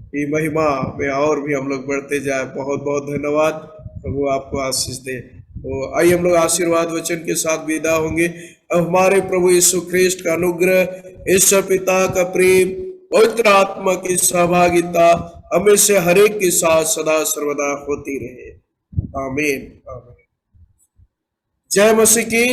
की महिमा में और भी हम लोग बढ़ते जाए। बहुत बहुत धन्यवाद, प्रभु आपको आशीष दे। तो आइए हम लोग आशीर्वाद वचन के साथ विदा होंगे। अब हमारे प्रभु यीशु ख्रिस्ट का अनुग्रह, ईश्वर पिता का प्रेम, पवित्र आत्मा की सहभागिता हमें से हर एक के साथ सदा सर्वदा होती रहे, आमीन आमीन। जय मसीह की।